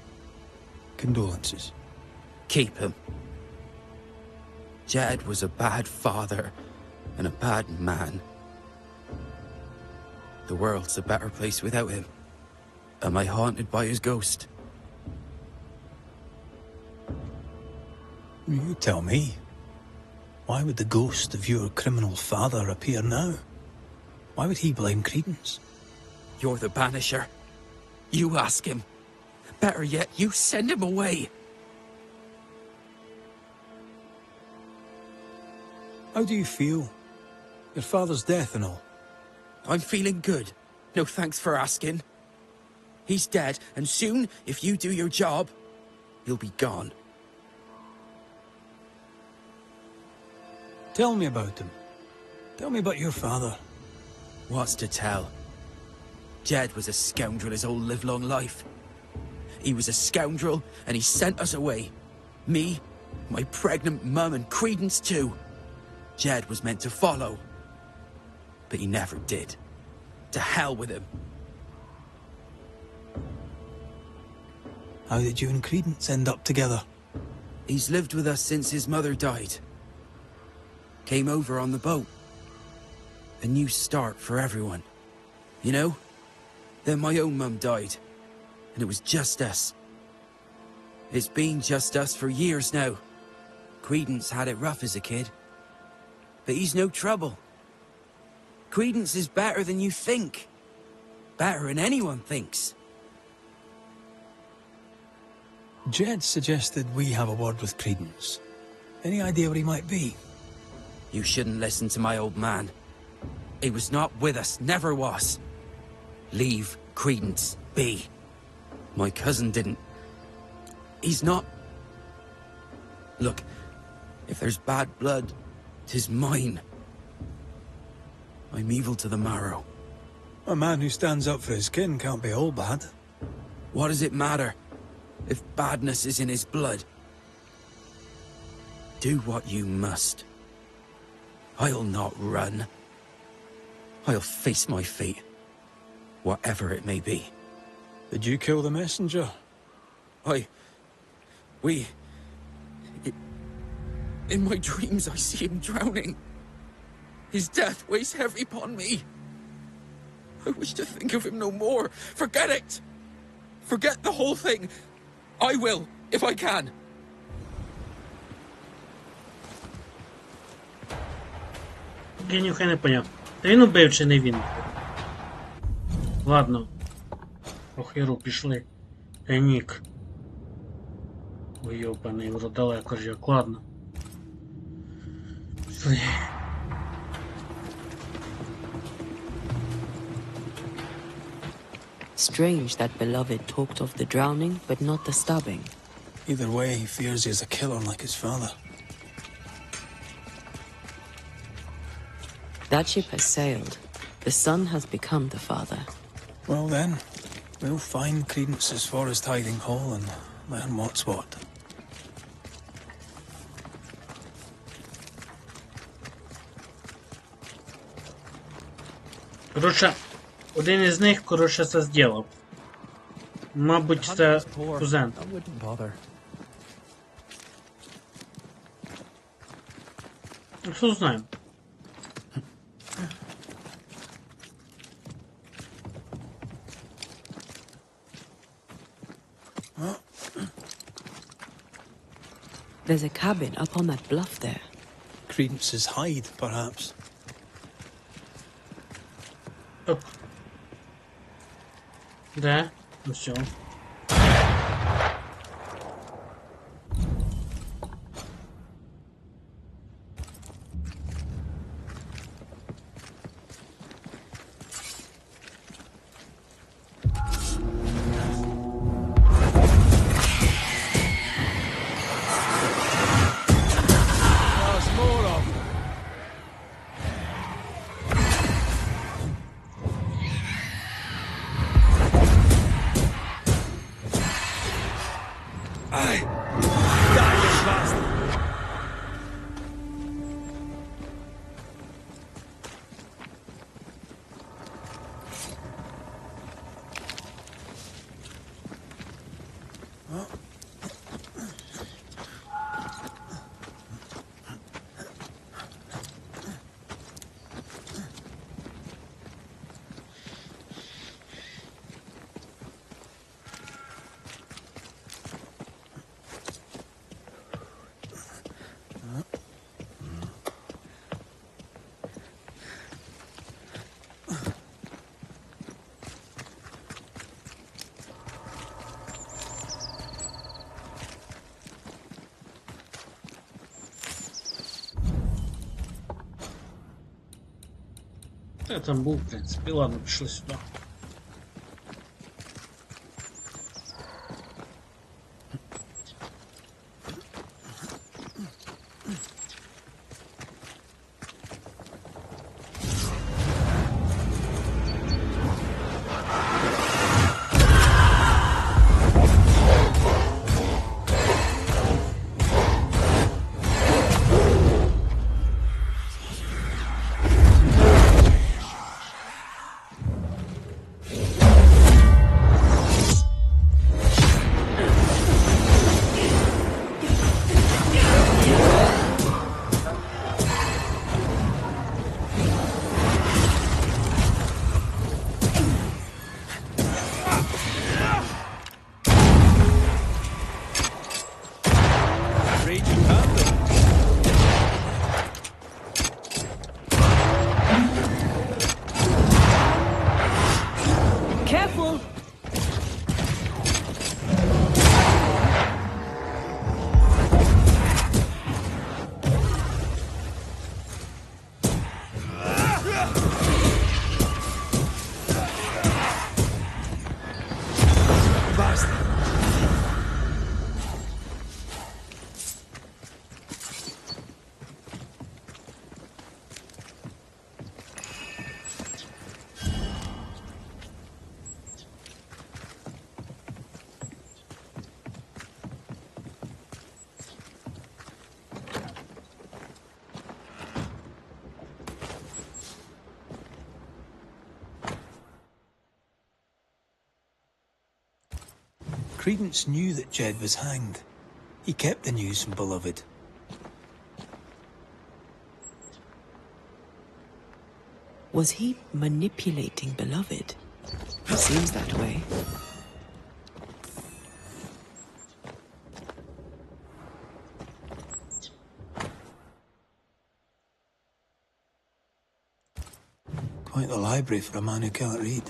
Condolences. Keep him. Jed was a bad father and a bad man. The world's a better place without him. Am I haunted by his ghost? You tell me. Why would the ghost of your criminal father appear now? Why would he blame Credence? You're the Banisher. You ask him. Better yet, you send him away. How do you feel? Your father's death and all. I'm feeling good. No thanks for asking. He's dead, and soon, if you do your job, he'll be gone. Tell me about him. Tell me about your father. What's to tell? Jed was a scoundrel his whole livelong life. He was a scoundrel, and he sent us away. Me, my pregnant mum, and Credence too. Jed was meant to follow. But he never did. To hell with him. How did you and Credence end up together? He's lived with us since his mother died. Came over on the boat. A new start for everyone. You know? Then my own mum died. And it was just us. It's been just us for years now. Credence had it rough as a kid. But he's no trouble. Credence is better than you think. Better than anyone thinks. Jed suggested we have a word with Credence. Any idea where he might be? You shouldn't listen to my old man. He was not with us, never was. Leave Credence be. My cousin didn't. He's not... Look, if there's bad blood, 'tis mine. I'm evil to the marrow. A man who stands up for his kin can't be all bad. What does it matter if badness is in his blood? Do what you must. I'll not run. I'll face my fate, whatever it may be. Did you kill the messenger? In my dreams I see him drowning. His death weighs heavy upon me. I wish to think of him no more. Forget it! Forget the whole thing. I will, if I can. Я ніхай не поняв. Та він убив чи не він? Ладно. Охеру, пішли. Енік. Ой, йобаний, вже далеко ж як. Ладно. Пішли. Strange that Beloved talked of the drowning, but not the stabbing. Either way, he fears he's a killer like his father. That ship has sailed. The son has become the father. Well then, we'll find Credence's forest hiding hole and learn what's what. Коротше, один із них, коротше, це зробив. Мабуть, це кузен. I wouldn't bother. Ну, що знаємо. There's a cabin up on that bluff there. Credence's hide, perhaps. Оп. Де? Ну все. There's more of them. Aye. Die, you bastard. Я там був, в принципі. Ладно, пішли сюди. Raging candle. Careful! Bastard. Credence knew that Jed was hanged. He kept the news from Beloved. Was he manipulating Beloved? It seems that way. Quite the library for a man who can't read.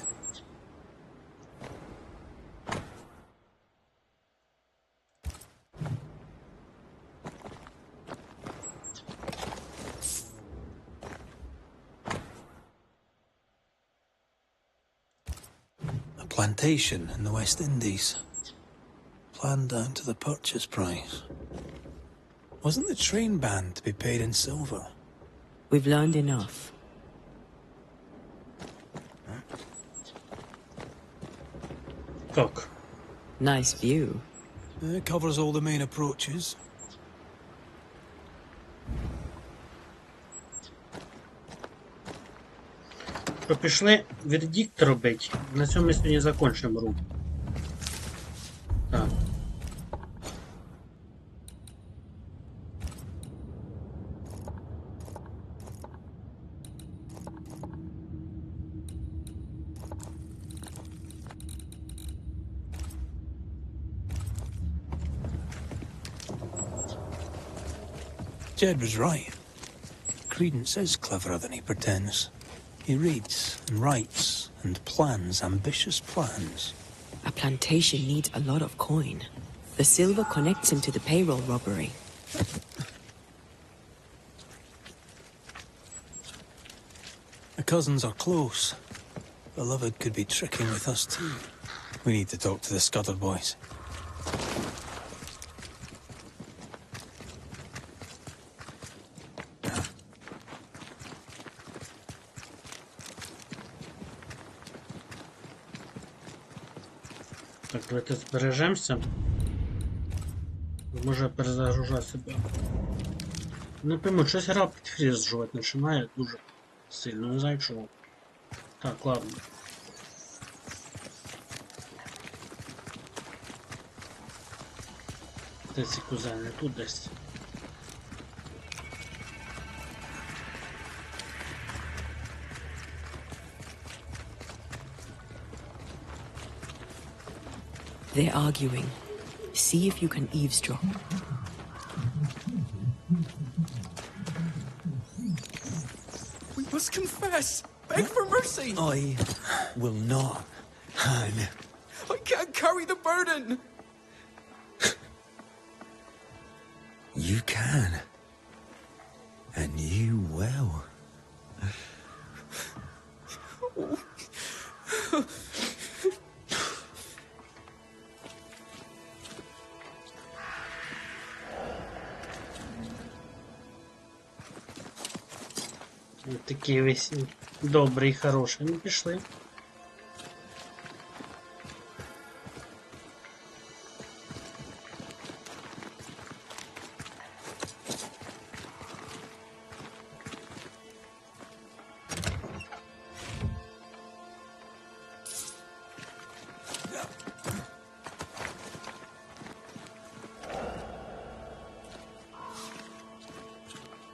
A plantation in the West Indies. Planned down to the purchase price. Wasn't the train band to be paid in silver? We've learned enough. Cook. Nice view. It covers all the main approaches. що, пішли вердикт робити. На цьому ми сьогодні закінчимо руку. Так. Jed was right. Credence is cleverer than he pretends. He reads and writes and plans ambitious plans. A plantation needs a lot of coin. The silver connects him to the payroll robbery. The cousins are close. Beloved could be tricking with us too. We need to talk to the Scudder boys. Так, давайте збережемося. Може перезагружати себе. Не пойму, щось гра під фріз жувати починає дуже сильно, не знаю чого. Так, ладно. Де ці кузени? Тут десь. They're arguing. See if you can eavesdrop. We must confess! Beg for mercy! I will not, Han. I can't carry the burden! You can. And you will. Ось такий весь добрий, хороший. Ну, пішли.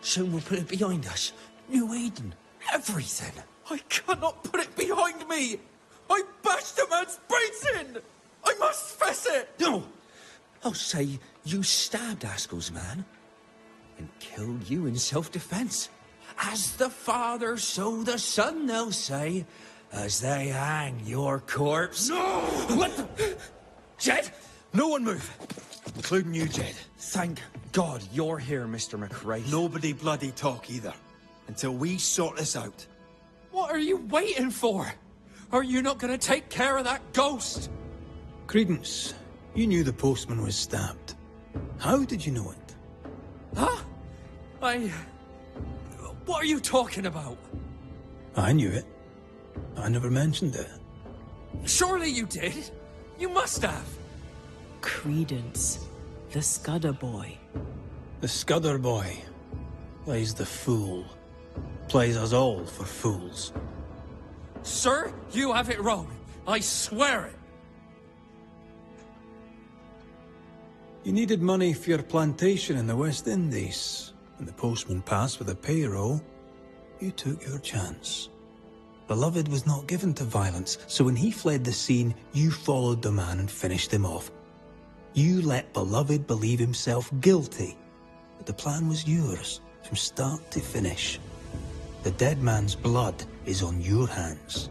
Soon we'll put it behind us. New Eden. Everything. I cannot put it behind me. I bashed a man's brains in. I must fess it. No. I'll say you stabbed Askell's man and killed you in self-defense. As the father, so the son, they'll say, as they hang your corpse. No! What the... Jed? No one move. Including you, Jed. Thank God you're here, Mr. McRae. Nobody bloody talk either. Until we sort this out. What are you waiting for? Are you not going to take care of that ghost? Credence, you knew the postman was stabbed. How did you know it? Huh? What are you talking about? I knew it. I never mentioned it. Surely you did. You must have. Credence. The Scudder boy. The Scudder boy plays the fool. Plays us all for fools. Sir, you have it wrong. I swear it. You needed money for your plantation in the West Indies. When the postman passed with a payroll, you took your chance. Beloved was not given to violence, so when he fled the scene, you followed the man and finished him off. You let Beloved believe himself guilty, but the plan was yours, from start to finish. The dead man's blood is on your hands.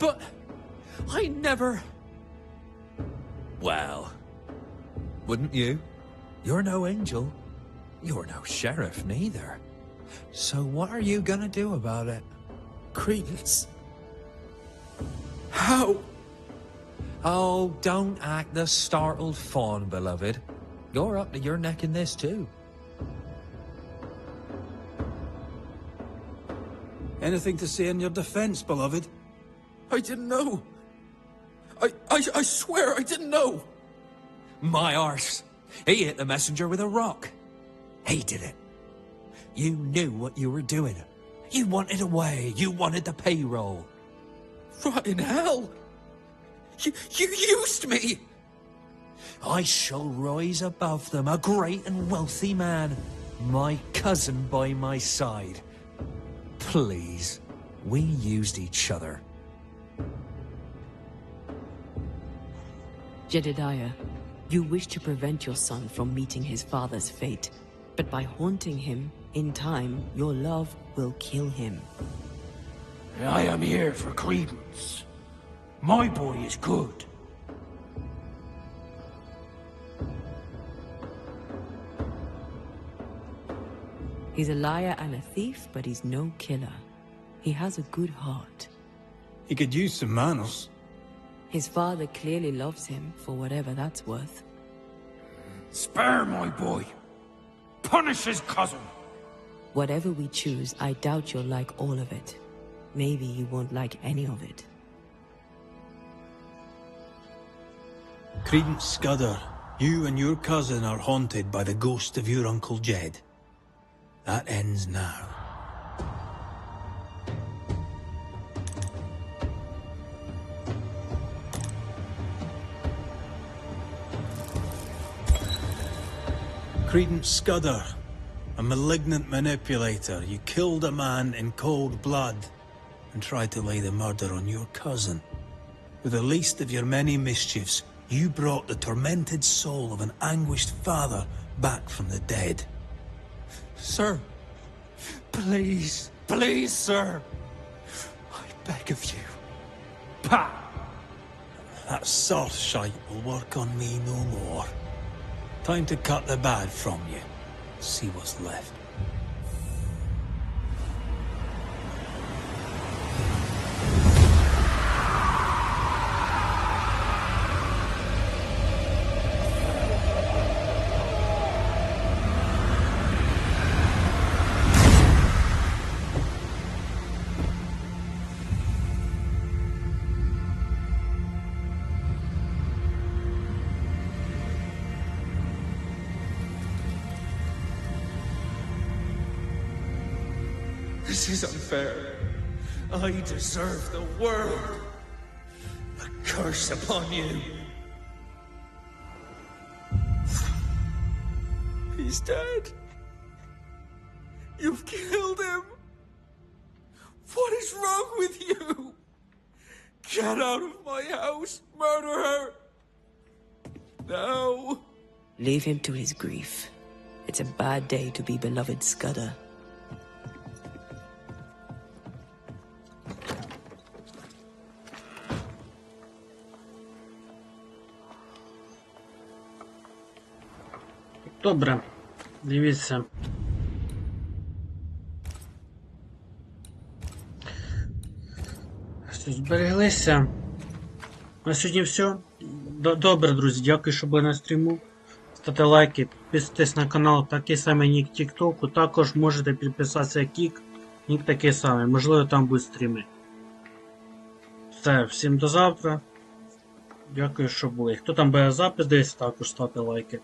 But I never... Well, wouldn't you? You're no angel. You're no sheriff, neither. So what are you gonna do about it? Credence. How? Oh, don't act the startled fawn, beloved. You're up to your neck in this, too. Anything to say in your defense, Beloved? I didn't know. I swear I didn't know. My arse. He hit the messenger with a rock. He did it. You knew what you were doing. You wanted away. You wanted the payroll. Rotting hell! You used me! I shall rise above them, a great and wealthy man, my cousin by my side. Please, we used each other. Jedediah, you wish to prevent your son from meeting his father's fate, but by haunting him, in time, your love will kill him. I am here for credence. My boy is good. He's a liar and a thief, but he's no killer. He has a good heart. He could use some manners. His father clearly loves him, for whatever that's worth. Spare my boy. Punish his cousin. Whatever we choose, I doubt you'll like all of it. Maybe you won't like any of it. Credence Scudder, you and your cousin are haunted by the ghost of your Uncle Jed. That ends now. Credence Scudder, a malignant manipulator, you killed a man in cold blood and tried to lay the murder on your cousin. With the least of your many mischiefs, you brought the tormented soul of an anguished father back from the dead. Sir, please, please, sir. I beg of you. Pah! That soft shite will work on me no more. Time to cut the bad from you. See what's left. This is unfair. I deserve the world. A curse upon you. He's dead. You've killed him. What is wrong with you? Get out of my house, murderer. Now. Leave him to his grief. It's a bad day to be beloved Scudder. Добре, дивіться. Все, збереглися. На сьогодні все. Добре, друзі, дякую, що були на стріму. Ставте лайки, підписуйтесь на канал, такий самий нік Тіктоку. Також можете підписатися Кік, нік такий самий. Можливо, там будуть стріми. Все, всім до завтра. Дякую, що були. Хто там буде запис, десь також ставте лайки.